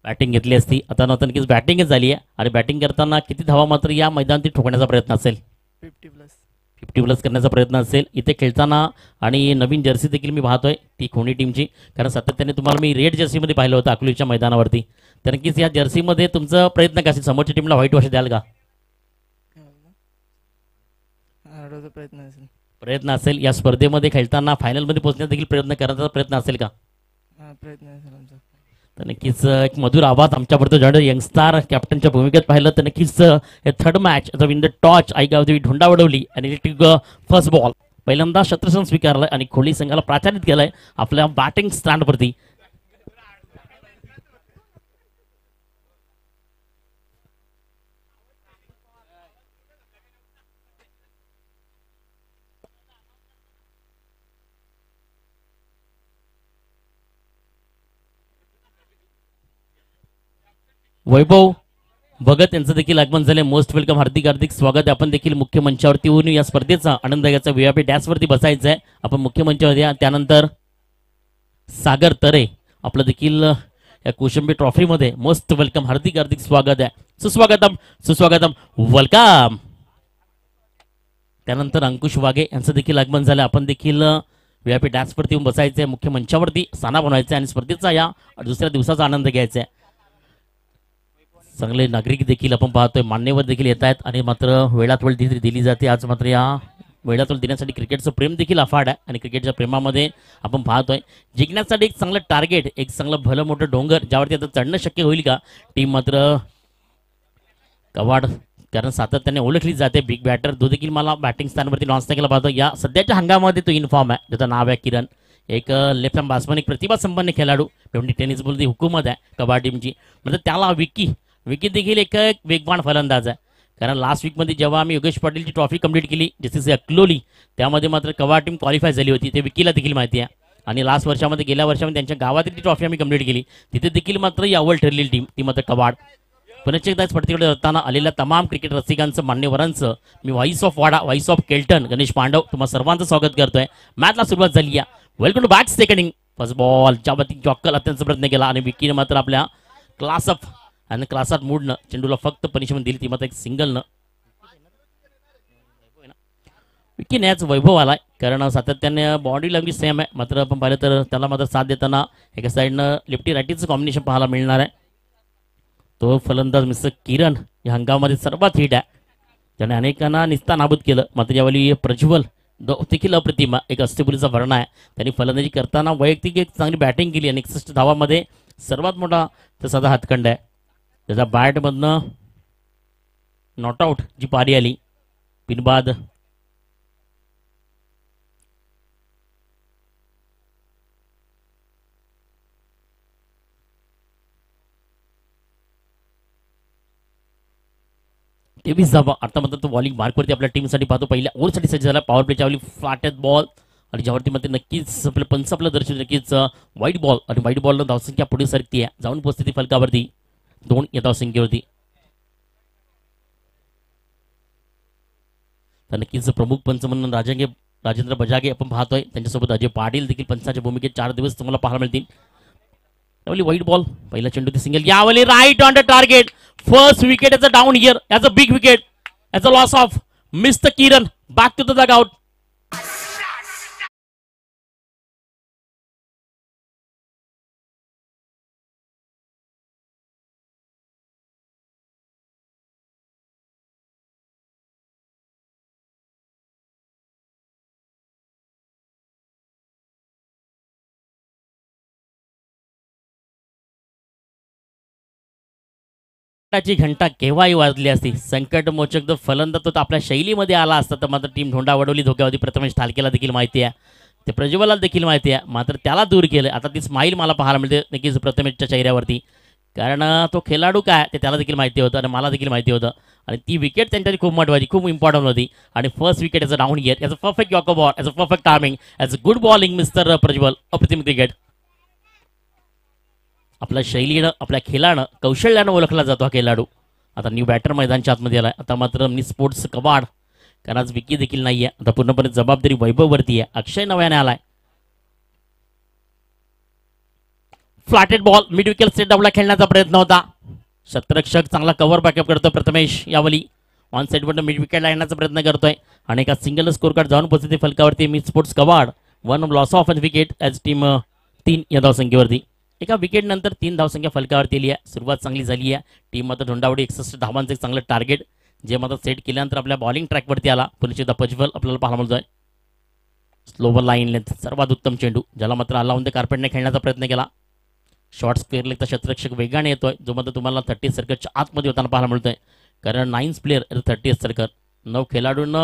बॅटिंग घेतली असती. आता नक्कीच बॅटिंगच झाली आहे आणि बॅटिंग करताना किती धावा मात्र या मैदानात ठोकण्याचा प्रयत्न असेल? 50+ करण्याचा प्रयत्न असेल इथे खेळताना. आणि नवीन जर्सी देखील मी पाहतोय ती खोणी टीमची, कारण सातत्याने तुम्हाला मी रेड जर्सीमध्ये पाहिलं होतं अकलूजच्या मैदानावरती. तर नक्कीच या जर्सीमध्ये तुमचं प्रयत्न कसे समोरच्या टीमला व्हाईट वॉश द्याल का? प्रयत्न असेल या स्पर्धेमध्ये खेळताना फायनलमध्ये पोहोचण्याचा देखील प्रयत्न करण्याचा प्रयत्न असेल का? तर नक्कीच एक मधुर आवाज आमच्यापर्यंत जॉईन यंगस्टार कॅप्टनच्या भूमिकेत पाहिलं तर नक्कीच हे थर्ड मॅच विन द टॉच आई गावदेवी ढोंडा वडवली आणि फर्स्ट बॉल पहिल्यांदा शतरक्षण स्वीकारलंय आणि खोली संघाला प्राचारित केलंय आपल्या बॅटिंग स्टँडवरती. वैभव भगत यांचं देखील आगमन झाले. मोस्ट वेलकम, हार्दिक हार्दिक स्वागत. आपण देखील मुख्य मंचावरती येऊन या स्पर्धेचा आनंद घ्यायचा. व्हीआयपी डॅशवरती बसायचं आहे आपण मुख्य मंचावर या. त्यानंतर सागर तरे आपलं देखील या कोशंबी ट्रॉफीमध्ये मोस्ट वेलकम, हार्दिक हार्दिक स्वागत आहे. सुस्वागतम सुस्वागतम, वेलकम. त्यानंतर अंकुश वाघे यांचं देखील आगमन झालं. आपण देखील व्हीआयपी डॅशवरती येऊन बसायचं आहे, मुख्य मंचावरती साना बनवायचा आणि स्पर्धेचा या दुसऱ्या दिवसाचा आनंद घ्यायचा आहे. चांगले नागरिक देखील आपण पाहतोय, मान्यवर देखील येत आहेत आणि मात्र वेळात वेळ दिली जाते. आज मात्र या वेळात वेळ देण्यासाठी क्रिकेटचं प्रेम देखील अफाट आहे आणि क्रिकेटच्या प्रेमामध्ये आपण पाहतोय जिंकण्यासाठी एक चांगलं टार्गेट, एक चांगलं भलं मोठं डोंगर ज्यावरती आता चढणं शक्य होईल का? टीम मात्र कवाड कारण सातत्याने ओळखली जाते. बिग बॅटर तो देखील मला बॅटिंग स्थानावरती लॉन्च केला पाहतो. या सध्याच्या हंगामामध्ये तो इन्फॉर्म आहे, त्याचं नाव आहे किरण. एक लेफ्ट हँड बॅट्समन, एक प्रतिभा संपन्न खेळाडू, टेनिस बॉलची हुकूमत आहे कबाड टीमची. म्हणजे त्याला विकी देखील एक वेगवान फलंदाज आहे. कारण लास्ट वीकमध्ये जेव्हा आम्ही योगेश पाटीलची ट्रॉफी कंप्लीट केली जसे अक्लोली, त्यामध्ये मात्र कवाड टीम क्वालिफाय झाली होती, ते विकीला देखील माहिती आहे. आणि लास्ट वर्षामध्ये गेल्या वर्षामध्ये त्यांच्या गावातील ट्रॉफी आम्ही कंप्लीट केली, तिथे देखील मात्र ही अव्वल ठरलेली टीम ती मात्र कवाड. पुनश्च एकदा स्पर्धेकडे जाताना आलेल्या तमाम क्रिकेट रसिकांचं, मान्यवरांचं मी voice of Wada, voice of केल्टन गणेश पांडव तुम्हा सर्वांचं स्वागत करतोय. मॅचला सुरुवात झाली आहे. Welcome to back seconding first ball ज्यावरती जॉकल अत्यंत प्रयत्न केला आणि विकीने मात्र आपल्या क्लास ऑफ आणि क्लासात मूडनं चेंडूला फक्त पनिशमेंट दिली, ती मात्र एक सिंगलनं. विकी नॅच वैभव आलाय कारण सातत्याने बॉडी लँग्वेज सेम आहे, मात्र आपण पाहिलं तर त्याला मात्र साथ देताना एका साईडनं लेफ्टी रायटीचं कॉम्बिनेशन पाहायला मिळणार आहे. तो फलंदाज मिस्टर किरण या हंगामामध्ये सर्वात हिट आहे, त्याने अनेकांना निस्ता नाबूद केलं. मात्र यावेळी प्रज्वल देखील अप्रतिमा एक अष्टपुरीचा भरणा आहे. त्यांनी फलंदाजी करताना वैयक्तिक एक चांगली बॅटिंग केली आणि 61 धावामध्ये सर्वात मोठा तसा हातखंड आहे. त्याचा बॅटमधनं नॉट आऊट जी पारी आली पिनबाद तेवीस धावा. आता मात्र तो बॉलिंग मार्कवरती आपल्या टीमसाठी पाहतो. पहिल्या ओव्हरसाठी सज्ज झाला. पॉवर प्लेच्या वेळी फ्लॅटेड बॉल आणि ज्यावरती मात्र नक्कीच आपलं पंच आपलं दर्शन नक्कीच व्हाईट बॉल आणि व्हाईट बॉलनं धावसंख्या पुढे सरकती आहे, जाऊन पोहोचते ती फलकावरती 2 या धावसंख्येवरती. तर नक्कीच प्रमुख पंच म्हणून राजेंद्र बजागे आपण पाहतोय. त्यांच्यासोबत अजय पाटील देखील पंचाच्या भूमिकेत 4 दिवस तुम्हाला पाहायला मिळतील. त्यावेळी व्हाईट बॉल पहिला चेंडू सिंगल, यावेळी right on the target. First wicket as a down here, as a big wicket, as a loss of mister Kiran. Back to the dugout. ची घंटा केव्हाही वाजली असती, संकटमोचक जो फलंदाज तो आपल्या शैलीमध्ये आला असता तर मात्र टीम ढोंडा वडवली धोक्यावरती. प्रथमेश ठालकेला देखील माहिती आहे, ते प्रज्वलाला देखील माहिती आहे, मात्र त्याला दूर केलं. आता ती स्माईल मला पाहायला मिळते नक्कीच प्रथमेशच्या चेहऱ्यावरती, कारण तो खेळाडू काय ते त्याला देखील माहिती होतं आणि मला देखील माहिती होतं. आणि ती विकेट त्यांच्यासाठी खूप महत्त्वाची, खूप इम्पॉर्टंट होती. आणि first wicket as a down here, as a perfect yorker ball, as a perfect timing, as a good bowling mister Prajwal. अप्रतिम क्रिकेट. आपल्या शैलीनं, आपल्या खेळानं, कौशल्यानं ओळखला जातो हा खेळाडू. आता न्यू बॅटर मैदानच्या आतमध्ये आलाय. आता मात्र मी स्पोर्ट्स कबाड, कारण आज विकी देखील नाहीये. आता पूर्णपणे जबाबदारी वैभववरती आहे. अक्षय नव्याने आलाय. फ्लॅटेड बॉल, मिड विकेट सेट डाऊनला खेळण्याचा प्रयत्न होता. शतरक्षक चांगला कव्हर बॅकअप करतो प्रथमेश यावली. ऑन साईडवर मिड विकेटला येण्याचा प्रयत्न करतोय आणि एका सिंगल स्कोर कार्ड जाऊन पोहोचते फलकावरती. मी स्पोर्ट्स कबाड 1 loss of wicket as team 3 या धावसंख्येवरती. एका विकेट नंतर 3 धावसंख्या फलकावरती आली आहे. सुरुवात चांगली झाली आहे. टीम मात्र धोंडावडी 61 धावांचं एक चांगलं टार्गेट जे मात्र सेट केल्यानंतर आपल्या बॉलिंग ट्रॅकवरती आला. पुन्हा एकदा प्रज्वल आपल्याला पाहायला मिळतोय. स्लोवर लाईन लेंथ सर्वात उत्तम चेंडू, ज्याला मात्र अलाउन द कार्पेटने खेळण्याचा प्रयत्न केला. शॉर्ट स्क्वेअर लेगचा शतरक्षक वेगाने येतोय, जो मात्र तुम्हाला 30 सर्कलच्या आतमध्ये होताना पाहायला मिळतोय. कारण 9 प्लेअर 30 सर्कल 9 खेळाडूंना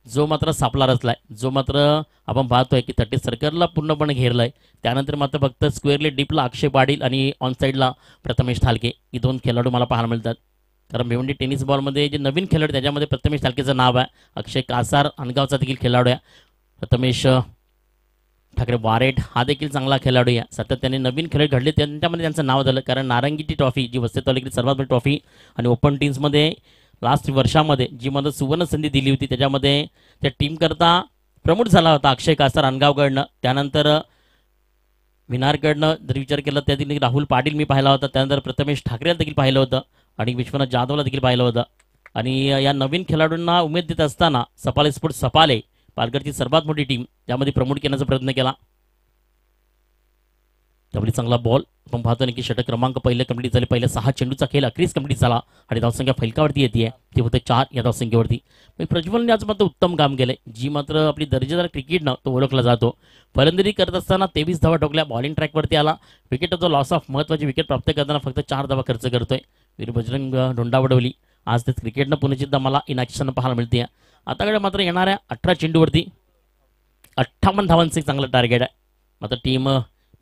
जो मात्र सापला रचलाय, जो मात्र आपण पाहतोय की 30 सर्कलला पूर्णपणे घेरलाय. त्यानंतर मात्र फक्त स्क्वेअरले डीपला अक्षय पाटील आणि ऑन साईडला प्रथमेश थालके ही 2 खेळाडू मला पाहायला मिळतात. कारण भिवंडी टेनिस बॉलमध्ये जे नवीन खेळाडू त्याच्यामध्ये प्रथमेश थालकेचं नाव आहे. अक्षय कासार अनगावचा देखील खेळाडू आहे. प्रथमेश ठाकरे वारेट हा देखील चांगला खेळाडू आहे. सातत्याने नवीन खेळाडू घडले त्यांच्यामध्ये त्यांचं नाव झालं. कारण नारंगीची ट्रॉफी जी वसई तालुक्यातील सर्वात मोठी ट्रॉफी आणि ओपन टीम्समध्ये लास्ट वर्षामध्ये जी मला सुवर्ण संधी दिली होती, त्याच्यामध्ये त्या टीमकरता प्रमोट झाला होता अक्षय कासार अनगावकडनं. त्यानंतर विनारकडनं जर विचार केला त्यातील राहुल पाटील मी पाहिला होता. त्यानंतर प्रथमेश ठाकरेला देखील पाहिलं होतं आणि विश्वनाथ जाधवला देखील पाहिलं होतं. आणि या नवीन खेळाडूंना उमेद देत असताना सपाले स्पोर्ट्स सपाले पालघरची सर्वात मोठी टीम त्यामध्ये प्रमोट करण्याचा प्रयत्न केला. त्यामुळे चांगला बॉल आपण पाहतो ना की षटक क्रमांक पहिले कंप्लीट झाले. पहिल्या 6 चेंडूचा खेळ अखेरीस कंप्लीट झाला आणि धावसंख्या फलकावरती येते ती होते 4 या धावसंख्येवरती. प्रज्वलने आज मात्र उत्तम काम केलंय, जी मात्र आपली दर्जेदार क्रिकेटनं तो ओळखला जातो. फलंदाजी करत असताना 23 धावा ठोकल्या, बॉलिंग ट्रॅकवरती आला. विकेटचा लॉस ऑफ महत्त्वाची विकेट प्राप्त करताना फक्त 4 धावा खर्च करतोय. वीर बजरंग धोंडावडवली आज ते क्रिकेटनं पुन्हा एकदा मला इनॅक्शन पाहायला मिळते. आताकडे मात्र येणाऱ्या 18 चेंडूवरती 58 धावांचं एक चांगलं टार्गेट आहे. मात्र टीम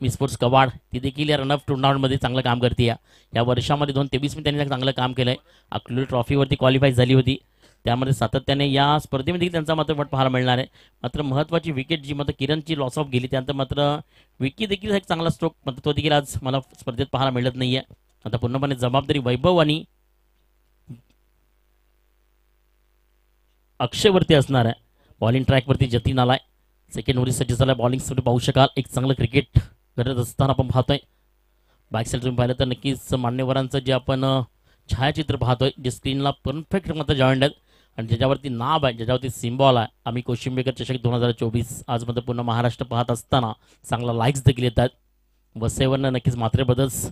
मी स्पोर्ट्स कवाड ती देखील या रनअप टुर्नामेंटमध्ये चांगलं काम करते. या वर्षामध्ये 2023 मध्ये त्यांनी चांगलं काम केलंय. अकलूर ट्रॉफीवरती क्वालिफाय झाली होती, त्यामध्ये सातत्याने या स्पर्धेमध्ये त्यांचा मात्र वट पाहायला मिळणार आहे. मात्र महत्त्वाची विकेट जी मात्र किरणची लॉस ऑफ गेली, त्यानंतर मात्र विकी देखील एक चांगला स्ट्रोक मात्र तो देखील आज मला स्पर्धेत पाहायला मिळत नाहीये. आता पूर्णपणे जबाबदारी वैभव आणि अक्षयवरती असणार आहे. बॉलिंग ट्रॅकवरती जतीन आलाय, सेकंड ओव्हर सज्ज झाला. बॉलिंगसाठी पाहू शकाल एक चांगलं क्रिकेट करत असताना आपण पाहतोय. बॅक साईड तुम्ही पाहिलं तर नक्कीच मान्यवरांचं जे आपण छायाचित्र पाहतोय, जे स्क्रीनला परफेक्ट मात्र जॉईंट आहेत आणि ज्याच्यावरती नाव आहे, ज्याच्यावरती सिम्बॉल आहे आम्ही कोशिंबेकर चषक 2024. आज मात्र पुन्हा महाराष्ट्र पाहत असताना चांगला लाईक्स देखील येत आहेत. वसईवरनं नक्कीच म्हात्रे ब्रदर्स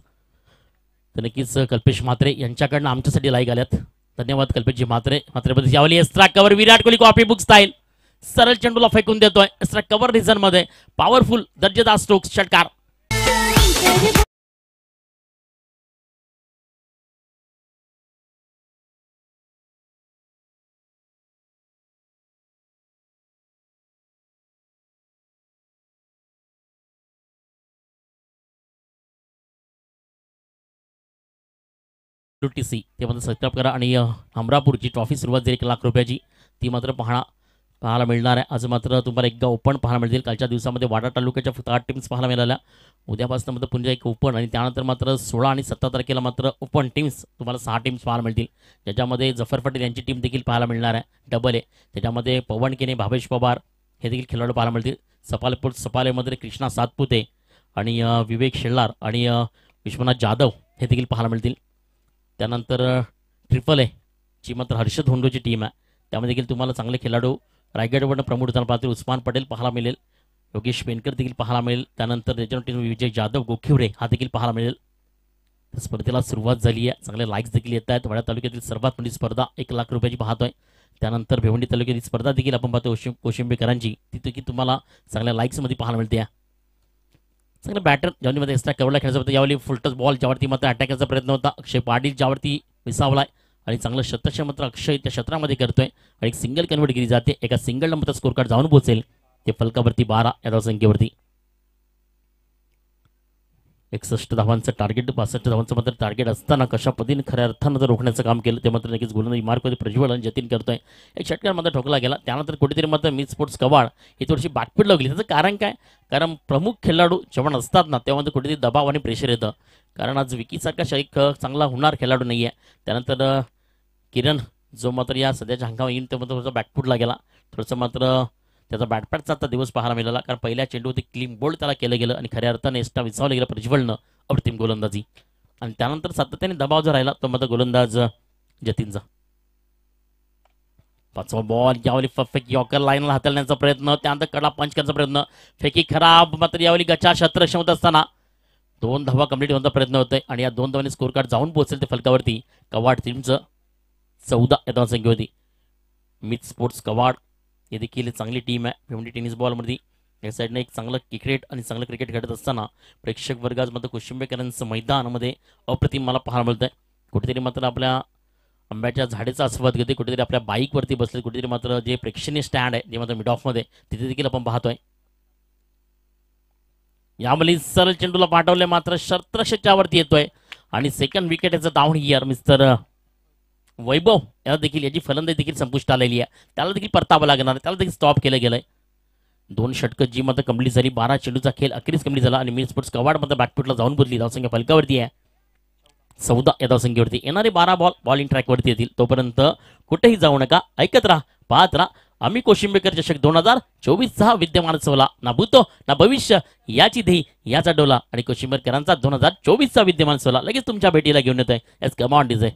तर नक्कीच कल्पेश म्हात्रे यांच्याकडनं आमच्यासाठी लाईक आल्यात. धन्यवाद कल्पेशजी Mhatre. Mhatre brothers Yawali extra cover Virat Kohli copy book style सरळ चेंडूला फेकून देतोय. एक्स्ट्रा कव्हर रिझन मध्ये पॉवरफुल दर्जेदार स्ट्रोक्स षटकार. टी ते मात्र सबस्क्राईब करा आणि अमरापूरची ट्रॉफी सुरुवात झाली 1 लाख रुपयाची ती मात्र पाहायला मिळणार आहे. आज मात्र तुम्हाला एकदा ओपन पाहायला मिळतील. कालच्या दिवसामध्ये वाडा तालुक्याच्या फक्त 8 टीम्स पाहायला मिळाल्या. उद्यापासून मात्र पुन्हा एक ओपन आणि त्यानंतर मात्र 16 आणि 17 तारखेला मात्र ओपन टीम्स तुम्हाला 6 टीम्स पाहायला मिळतील. ज्याच्यामध्ये जफर पटेल यांची टीम देखील पाहायला मिळणार आहे, डबल आहे. त्याच्यामध्ये पवन केने, भावेश पवार हे देखील खेळाडू पाहायला मिळतील. सपालेमध्ये कृष्णा सातपुते आणि विवेक शेल्लार आणि विश्वनाथ जाधव हे देखील पाहायला मिळतील. त्यानंतर ट्रिपल ए जी मात्र हर्षद होंडोची टीम आहे, त्यामध्ये देखील तुम्हाला चांगले खेळाडू रायगडवरून प्रमोट होताना पाहतील. उस्मान पटेल पाहायला मिळेल, योगेश पेनकर देखील पाहायला मिळेल. त्यानंतर टीम विजय जाधव गोखिवरे हा देखील पाहायला मिळेल. स्पर्धेला सुरुवात झाली आहे, चांगले लाईक्स देखील येत आहेत. वाडा तालुक्यातील सर्वात मोठी स्पर्धा 1 लाख रुपयाची पाहतोय. त्यानंतर भिवंडी तालुक्यातील स्पर्धा देखील आपण पाहतो कोशिंबेकरांची, ती देखील तुम्हाला चांगल्या लाईक्समध्ये पाहायला मिळते. चांगलं बॅटर ज्यामध्ये एक्स्ट्रा कव्हरला खेळायचं होतं, यावेळी फुलटच बॉल ज्यावरती मात्र अटॅक करायचा प्रयत्न होता. अक्षय पाटील ज्यावरती विसावलाय आणि चांगलं शतक्ष मात्र अक्षय त्या क्षेत्रामध्ये करतोय आणि एक सिंगल कन्वर्ट केली जाते. एका सिंगलला मात्र स्कोर कार्ड जाऊन पोहोचेल ते फलकावरती 12 या धावसंख्येवरती. 61 धावांचं टार्गेट, 62 धावांचं मात्र टार्गेट असताना कशा पद्धतीने खऱ्या अर्थानं जर रोखण्याचं काम केलं ते मात्र नक्कीच गोलंदाजी मार्कमध्ये प्रज्वल आणि जतीन करतोय. एक षटकार मात्र ठोकला गेला. त्यानंतर कुठेतरी मात्र मिड स्पोर्ट्स कवाड ही थोडीशी बाटपीट लागली. त्याचं कारण काय? कारण प्रमुख खेळाडू जेव्हा नसतात ना तेव्हा मात्र कुठेतरी दबाव आणि प्रेशर येतं. कारण आज विकीसारखा एक चांगला होणार खेळाडू नाही आहे. त्यानंतर किरण जो मात्र या सध्याच्या हंगामात येईल ते मात्र थोडासा बॅकफूटला गेला. थोडंसं मात्र त्याचा बॅटपॅटचा आता दिवस पाहायला मिळाला. कारण पहिल्या चेंडूवरती क्लीन बोल्ड त्याला केलं गेलं आणि खऱ्या अर्थाने एक्स्ट्रा विसावलं गेलं प्रज्वलनं अप्रतिम गोलंदाजी. आणि त्यानंतर सातत्याने दबाव जो राहिला तो मात्र गोलंदाज जतीनचा. 5वा बॉल यावेळी परफेक्ट यॉर्कर लाईनला हाताळण्याचा प्रयत्न, त्यानंतर कडा पंच करण्याचा प्रयत्न, फेकी खराब. मात्र यावेळी गचा शतरक्षम होत असताना 2 धावा कंप्लीट होण्याचा प्रयत्न होतोय आणि या 2 धावांनी स्कोर कार्ड जाऊन पोहोचेल ते फलकावरती. कवाड टीमचं 14 या धावांची संख्या होती. मिड स्पोर्ट्स कवाड हे देखील चांगली टीम आहे. भिवंडी टेनिस बॉलमध्ये या साईडने एक चांगलं क्रिकेट आणि चांगलं क्रिकेट खेळत असताना प्रेक्षक वर्गात मात्र कुशिंबेकरांचं मैदानामध्ये अप्रतिम मला पाहायला मिळत आहे. कुठेतरी मात्र आपल्या आंब्याच्या झाडेचा आस्वाद घेते, कुठेतरी आपल्या बाईकवरती बसले, कुठेतरी मात्र जे प्रेक्षणीय स्टँड आहे ते मात्र मिड ऑफमध्ये तिथे देखील आपण पाहतोय. यामध्ये सरळ चेंडूला पाठवले मात्र शतरक्षच्या वरती येतोय आणि सेकंड विकेट याचं डाऊन हियर मिस्टर वैभव याला देखील याची फलंदाजी देखील संपुष्ट आलेली आहे. त्याला देखील परतावं लागणार आहे, त्याला देखील स्टॉप केलं गेलंय. 2 षटकं जी मात्र कंप्लीट झाली. 12 चेंडूचा खेळ अखेरीस कंप्लीट झाला आणि मिड स्पोर्ट्स कवाड मात्र बॅकफुटला जाऊन बोलली. धावसंख्या फलकावरती आहे 14 या धावसंख्येवरती. येणारे 12 बॉल इन ट्रॅकवरती येतील. तोपर्यंत कुठेही जाऊ नका, ऐकत राहा, पाहत राहा. आम्ही कोशिंबेकर चषक 2024चा विद्यमान सोहळा ना भूतो ना भविष्य याची देही याचा डोला आणि कोशिंबेकरांचा 2024चा विद्यमान सोहळा लगेच तुमच्या भेटीला घेऊन येतोय. S come on DJ.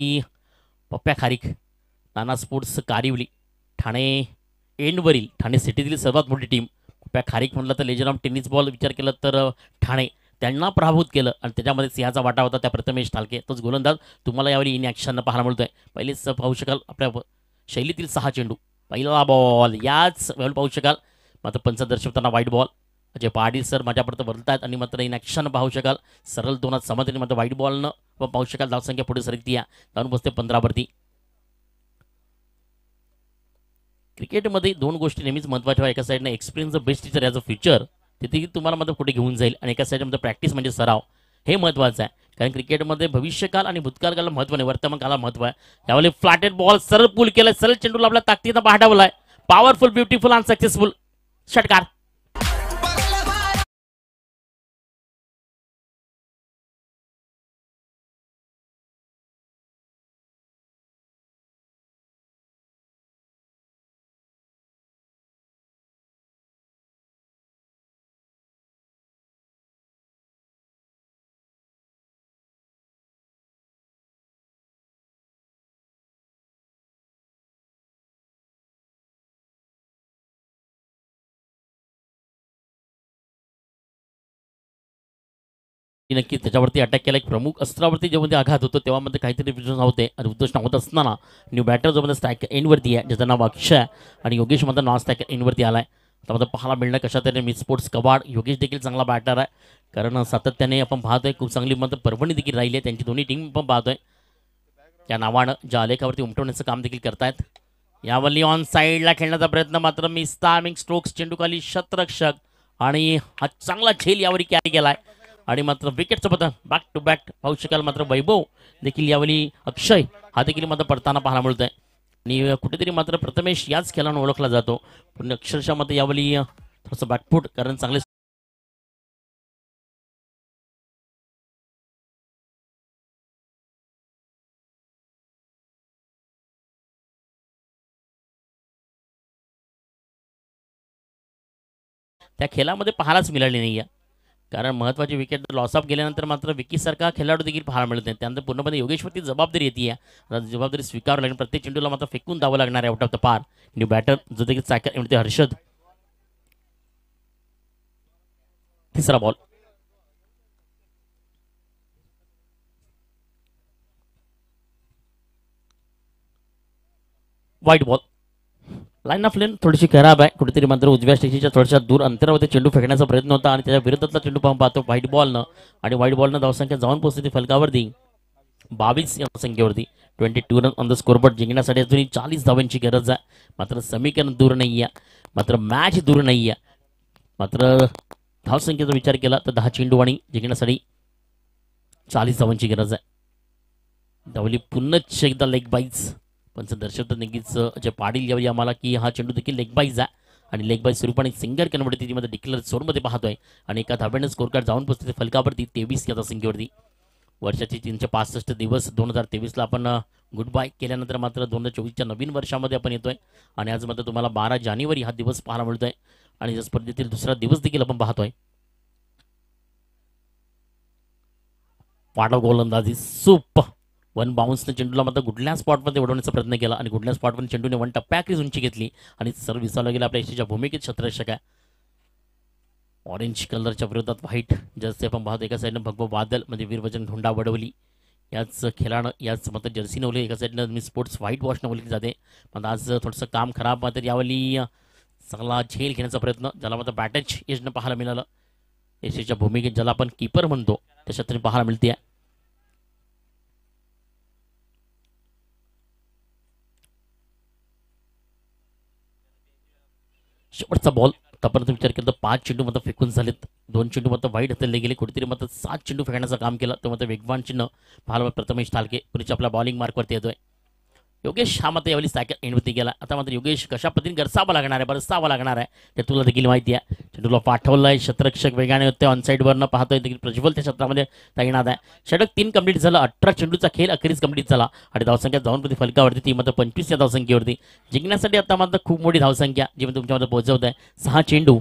की पप्प्या खारीक नाना स्पोर्ट्स कारिवली ठाणे एंडवरील ठाणे सिटीतील सर्वात मोठी टीम पप्प्या खारीक म्हणलं तर लेजंड ऑफ टेनिस बॉल विचार केला तर ठाणे त्यांना पराभूत केलं आणि त्याच्यामध्ये सिंहाचा वाटा होता त्या प्रथमेश ठालके. तोच गोलंदाज तुम्हाला यावेळी इन ॲक्शन पाहायला मिळतोय. पहिलेच पाहू शकाल आपल्या शैलीतील 6 चेंडू, पहिला बॉल याच वेळेला पाहू शकाल. मात्र पंच दर्शवताना वाईट बॉल. अजय पाटील सर माझ्यापर्यंत वरतायत आणि मात्र इन ॲक्शन पाहू शकाल. सरळ दोनात समजले मात्र वाईट बॉलनं पाहू शकाल. धावसंख्या पुढे सरकती आहे, जाऊन बसते 15 वरती. क्रिकेटमध्ये 2 गोष्टी नेहमीच महत्त्वाच्या. एका साईडने एक्सपिरियन्स बेस्ट टीचर याचं फ्युचर तिथे तुम्हाला मात्र कुठे घेऊन जाईल आणि एका साईडमध्ये प्रॅक्टिस म्हणजे सराव हे महत्त्वाचं आहे. कारण क्रिकेटमध्ये भविष्यकाल आणि भूतकाळाला महत्त्व नाही, वर्तमान काळाला महत्त्व आहे. यावेळी फ्लॅटेड बॉल सरळ पुल केलाय, सरळ चेंडूला आपल्या ताकदीनं पाठवलाय. पॉवरफुल, ब्युटिफुल आणि सक्सेसफुल षटकार. की नक्की त्याच्यावरती अटॅक केला. एक प्रमुख अस्त्रावरती जेव्हा आघात होतो तेव्हा मध्ये काहीतरी विजन होते आणि उद्देश होत असताना न्यू बॅटर जो मध्ये स्ट्रायक एंडवरती आहे ज्याचं नाव अक्षय आणि योगेश मध्ये नॉन स्ट्रायक एंडवरती आलाय. त्यामध्ये पाहायला मिळणं कशा तरी मिड स्पोर्ट्स कवाड योगेश देखील चांगला बॅटर आहे. कारण सातत्याने आपण पाहतोय खूप चांगली मतं परभणी देखील राहिली आहे. त्यांची दोन्ही टीम पण पाहतोय त्या नावानं ज्या आलेखावरती उमटवण्याचं काम देखील करतायत. यावरली ऑन साईडला खेळण्याचा प्रयत्न मात्र मी स्टार्मिंग स्ट्रोक्स चेंडूखाली शतरक्षक आणि हा चांगला झेल यावरी कॅरी केलाय आणि मात्र विकेटचं पतन बॅक टू बॅक पाहू शकाल. मात्र वैभव देखील यावेळी अक्षय हा देखील मात्र पडताना पाहायला मिळतोय आणि कुठेतरी मात्र प्रथमेश याच खेळानं ओळखला जातो. पण अक्षरशः मात्र यावेळी थोडंसं बॅकफूट कारण चांगले त्या खेळामध्ये पाहायलाच मिळाली नाही आहे. कारण महत्त्वाची विकेट लॉस ऑफ गेल्यानंतर मात्र विकीसारखा खेळाडू देखील पाहायला मिळत नाही. त्यानंतर पूर्णपणे योगेशवरती जबाबदारी येते. आता जबाबदारी स्वीकारावी लागेल. प्रत्येक चेंडूला मात्र फेकून द्यावं लागणार आहे आउट ऑफ द पार. न्यू बॅटर जो देखील चाकर म्हणते हर्षद. तिसरा ball wide ball. Line of लेन थोडीशी खराब आहे. कुठेतरी मात्र उजव्या स्टेशनच्या थोड्याशा दूर अंतरावरती चेंडू फेकण्याचा प्रयत्न होता आणि त्याच्या विरोधातला चेंडू पाहून पाहतो व्हाईट बॉलनं. आणि व्हाईट बॉलनं धावसंख्या जाऊन पोहोचते फलकावरती 22 या संख्येवरती. 22 रन ऑन द स्कोरबोर्ड. जिंकण्यासाठी अजूनही 40 धावांची गरज आहे. मात्र समीकरण दूर नाही आहे, मात्र मॅच दूर नाही आहे. मात्र धावसंख्येचा विचार केला तर 10 चेंडू आणि जिंकण्यासाठी 40 धावांची गरज आहे. धावली पुन्हा एकदा लेग बाईज. पण दर्शवतात नक्कीच जे पाटील यावेळी आम्हाला की हा चेंडू देखील लेग बाईज आहे आणि लेग बाईज स्वरूपाने सिंगर कन्वर्ट मध्ये डिक्लेअर सोरमध्ये पाहतोय. आणि एका धाब्याने स्कोर कार्ड जाऊन पोहोचते फलकावरती 23 या संख्येवरती. वर्षाची 365 दिवस 2023ला आपण गुड बाय केल्यानंतर मात्र 2024च्या नवीन वर्षामध्ये आपण येतोय. आणि आज मात्र तुम्हाला 12 जानेवारी हा दिवस पाहायला मिळतोय आणि या स्पर्धेतील दुसरा दिवस देखील आपण पाहतोय. वाटा गोलंदाजी सुप. वन बाउन्सने चेंडूला मात्र कुठल्या स्पॉटमध्ये उडवण्याचा प्रयत्न केला आणि कुठल्या स्पॉटमध्ये चेंडूने वन टप्प्याखेरीज उंची घेतली आणि सर्व विसावला गेला आपल्या यशाच्या भूमिकेत क्षेत्ररक्षक आहे. ऑरेंज कलरच्या विरोधात व्हाईट जर्सी आपण पाहतो. एका साईडनं भगवा बादल म्हणजे वीरवचन धोंडा वडवली याच खेळानं याच मात्र जर्सी नवली. एका साईडनं मी स्पोर्ट्स व्हाईट वॉश नवली जाते. पण आज थोडंसं काम खराब मात्र यावेळी चांगला झेल घेण्याचा प्रयत्न ज्याला मात्र बॅटच यशनं पाहायला मिळालं. यशाच्या भूमिकेत ज्याला आपण कीपर म्हणतो त्याच्यात तरी पाहायला मिळते. शेवटचा बॉल. आतापर्यंत विचार केला तर 5 चेंडू मात्र फेकून झालेत. 2 चेंडू मात्र वाईट हाताळले गेले. कुठेतरी मात्र 7 चेंडू फेकण्याचं काम केलं. तो मात्र वेगवान चिन्ह पाहायला प्रथमेश ठालके पुढच्या आपल्या बॉलिंग मार्कवरती येतोय. योगेश हा मात्र यावेळी सॅक एंडवरती गेला. आता मात्र योगेश कशा पद्धतीने गरसावा लागणार आहे बरसावा लागणार आहे ते तुला देखील माहिती आहे. चेंडूला पाठवलं आहे क्षेत्ररक्षक वेगाने होते ऑनसाईडवरनं पाहतोय देखील प्रज्वल त्या क्षेत्रामध्ये तैनात आहे. षटक 3 कंप्लीट झालं. 18 चेंडूचा खेळ अखेरीच कंप्लीट झाला आणि धावसंख्या जाऊन प्रति फलकावरती ती मात्र 25 या धावसंख्येवरती. जिंकण्यासाठी आता मात्र खूप मोठी धावसंख्या जी मी तुमच्यामध्ये पोहोचवत आहे. 6 चेंडू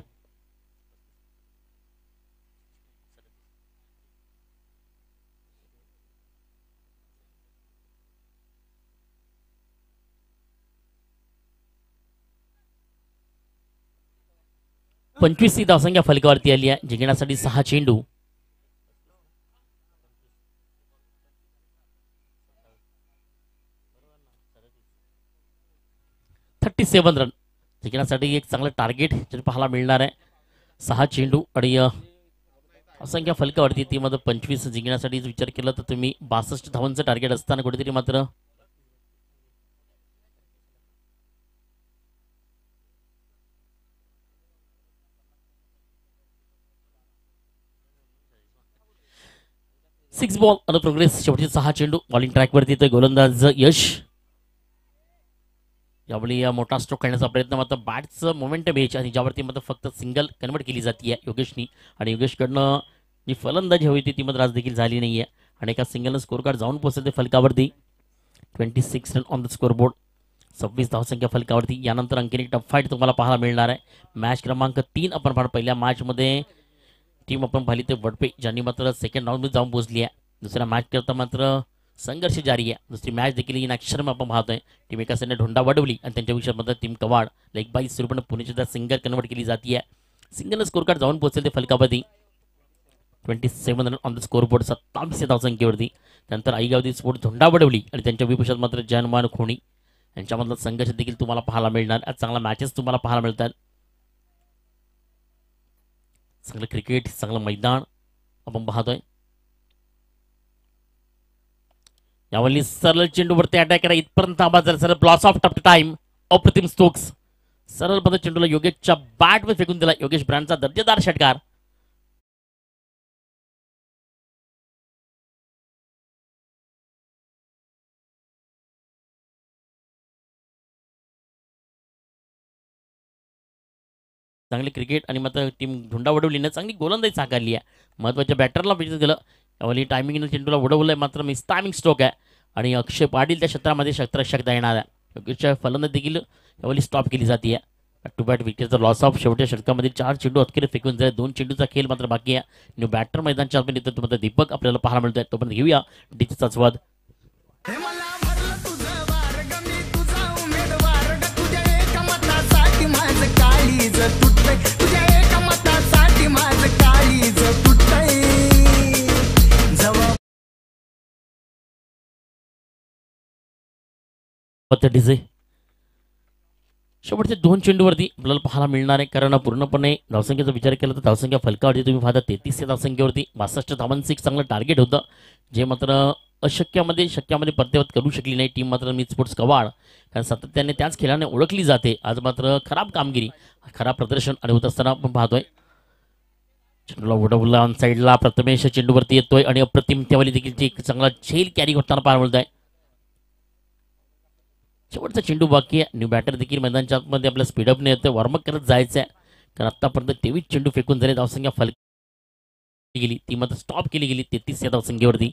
25 धावसंख्या फलकावरती आली आहे. जिंकण्यासाठी 6 चेंडू 37 रन. जिंकण्यासाठी एक चांगलं टार्गेट पाहायला मिळणार आहे. 6 चेंडू आणि असंख्या फलकावरती ती मात्र 25. जिंकण्यासाठी विचार केला तर तुम्ही 62 धावांचं टार्गेट असताना कुठेतरी मात्र सिक्स बॉल आणि प्रोग्रेस. शेवटचे 6 चेंडू बॉलिंग ट्रॅकवरती येतोय गोलंदाज यश. यावेळी मोठा स्ट्रोक करण्याचा प्रयत्न मात्र बॅटचं मोमेंटम यायची आणि ज्यावरती मात्र फक्त सिंगल कन्वर्ट केली जाते योगेशनी. आणि योगेशकडनं जी फलंदाजी हवी ती मात्र आज देखील झाली नाही आहे आणि एका सिंगलनं स्कोर कार्ड जाऊन पोहोचते फलकावरती. 26 रन ऑन द स्कोरबोर्ड. 26 धावसंख्या फलकावरती. यानंतर आणखीन एक टफ फाईट तुम्हाला पाहायला मिळणार आहे. मॅच क्रमांक 3 आपण पाहतो. पहिल्या मॅचमध्ये टीम आपण पाहिली ते वडपे ज्यांनी मात्र सेकंड राऊंडमध्ये जाऊन पोहोचली आहे. दुसऱ्या मॅच करता मात्र संघर्ष जारी आहे. दुसरी मॅच देखील इन ॲक्शन आपण पाहतोय. टीम एका साईडने ढोंडा वडवली आणि त्यांच्या विषयात मात्र टीम कवाड लेग बाईज स्वरूपाने पुण्याच्या सिंगल कन्वर्ट केली जाते. सिंगल स्कोर कार्ड जाऊन पोहोचेल ते फलकावरती. 27 रन ऑन द स्कोरबोर्ड. 27 धावसंख्येवरती. त्यानंतर आईगावती स्पोर्ट ढोंडा वडवली आणि त्यांच्या विपक्षात मात्र जनमान खोणी यांच्यामधला संघर्ष देखील तुम्हाला पाहायला मिळणार. आज चांगला मॅचेस तुम्हाला पाहायला मिळतात. चांगलं क्रिकेट चांगलं मैदान आपण पाहतोय. यावेळी सरळ चेंडूवरती अटॅक करा इथपर्यंत आवाज झाला. सरळ लॉस ऑफ टाइम. अप्रतिम स्टोक्स सरळ पद्धत चेंडूला योगेशच्या बॅटवर फेकून दिला. योगेश ब्रँडचा दर्जेदार षटकार. चांगली क्रिकेट आणि मात्र टीम ढोंडा वडवलीनं चांगली गोलंदाजी साकारली आहे. महत्त्वाच्या बॅटरला विजय गेलं. यावेळी टायमिंगनं चेंडूला उडवलंय मात्र मिस टायमिंग स्ट्रोक आहे आणि अक्षय पाटील त्या क्षेत्रामध्ये क्षेत्ररक्षक येणार आहे. योगेशच्या फलंदाजी देखील यावेळी स्टॉप केली जाते. टू बॅट विकेटचा लॉस ऑफ शेवटच्या षटकामध्ये 4 चेंडू अखेर फेकून झाले. 2 चेंडूचा खेळ मात्र बाकी आहे. न्यू बॅटर मैदानच्या आतमध्ये येतो मात्र दीपक आपल्याला पाहायला मिळतोय. तोपर्यंत घेऊया डीचा संवाद. डीजे शेवटच्या 2 चेंडूवरती आपल्याला पाहायला मिळणार आहे, कारण पूर्णपणे धावसंख्येचा विचार केला तर धावसंख्या फलकावरती तुम्ही पाहता 33 या धावसंख्येवरती 62 धावांचं एक चांगलं टार्गेट होतं, जे मात्र शक्यामध्ये परत्यवत करू शकली नाही टीम मात्र मीत स्पोर्ट्स कवाड. कारण सातत्याने त्याच खेळाने ओळखली जाते. आज मात्र खराब कामगिरी, खराब प्रदर्शन आणि होत असताना आपण पाहतोय चेंडूला उडवला ऑन साईडला. प्रथमेश चेंडूवरती येतोय आणि अप्रतिम त्यावाली देखील एक चांगला झेल कॅरी होताना पाहायला मिळत आहे. शेवटचा चेंडू बाकी आहे. न्यू बॅटर देखील मैदानच्या आतमध्ये आपल्या स्पीडअपने येतोय. वॉर्मअप करत जायचं आहे, कारण आत्तापर्यंत 23 चेंडू फेकून झाले. धावसंख्या फलकी गेली, ती मात्र स्टॉप केली गेली 33 या धावसंख्येवरती.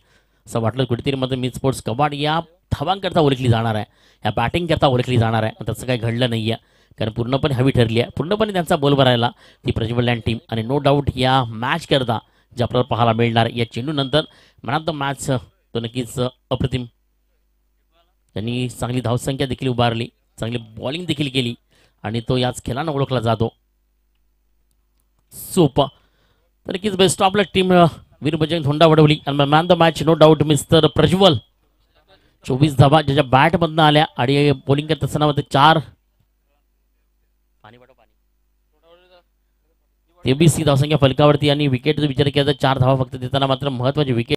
असं वाटलं कुठेतरी मात्र मीत स्पोर्ट्स कवाड या धावांकरता ओळखली जाणार आहे, या बॅटिंगकरता ओळखली जाणार आहे. तसं काही घडलं नाही आहे, कारण पूर्णपणे हवी ठरली आहे. पूर्णपणे त्यांचा बॉल भरायला ती प्रज्वल लँड टीम. आणि नो डाऊट या मॅच करता जे आपल्याला पाहायला मिळणार या चेंडूनंतर मॅन ऑफ द मॅच तो नक्कीच अप्रतिम. त्यांनी चांगली धावसंख्या देखील उभारली, चांगली बॉलिंग देखील केली आणि तो याच खेळानं ओळखला जातो. सोपा तर नक्कीच बेस्ट आपल्या टीम वीर बजरंग धोंडा वडवली. आणि man the match no doubt mister Prajwal. 24 धावा ज्याच्या बॅटमधनं आल्या आणि बॉलिंग करत असताना मध्ये 4 ABC धावसंख्या फलकावरती आणि विकेटचा विचार केला तर 4 धावा फक्त देताना मात्र महत्त्वाची विकेट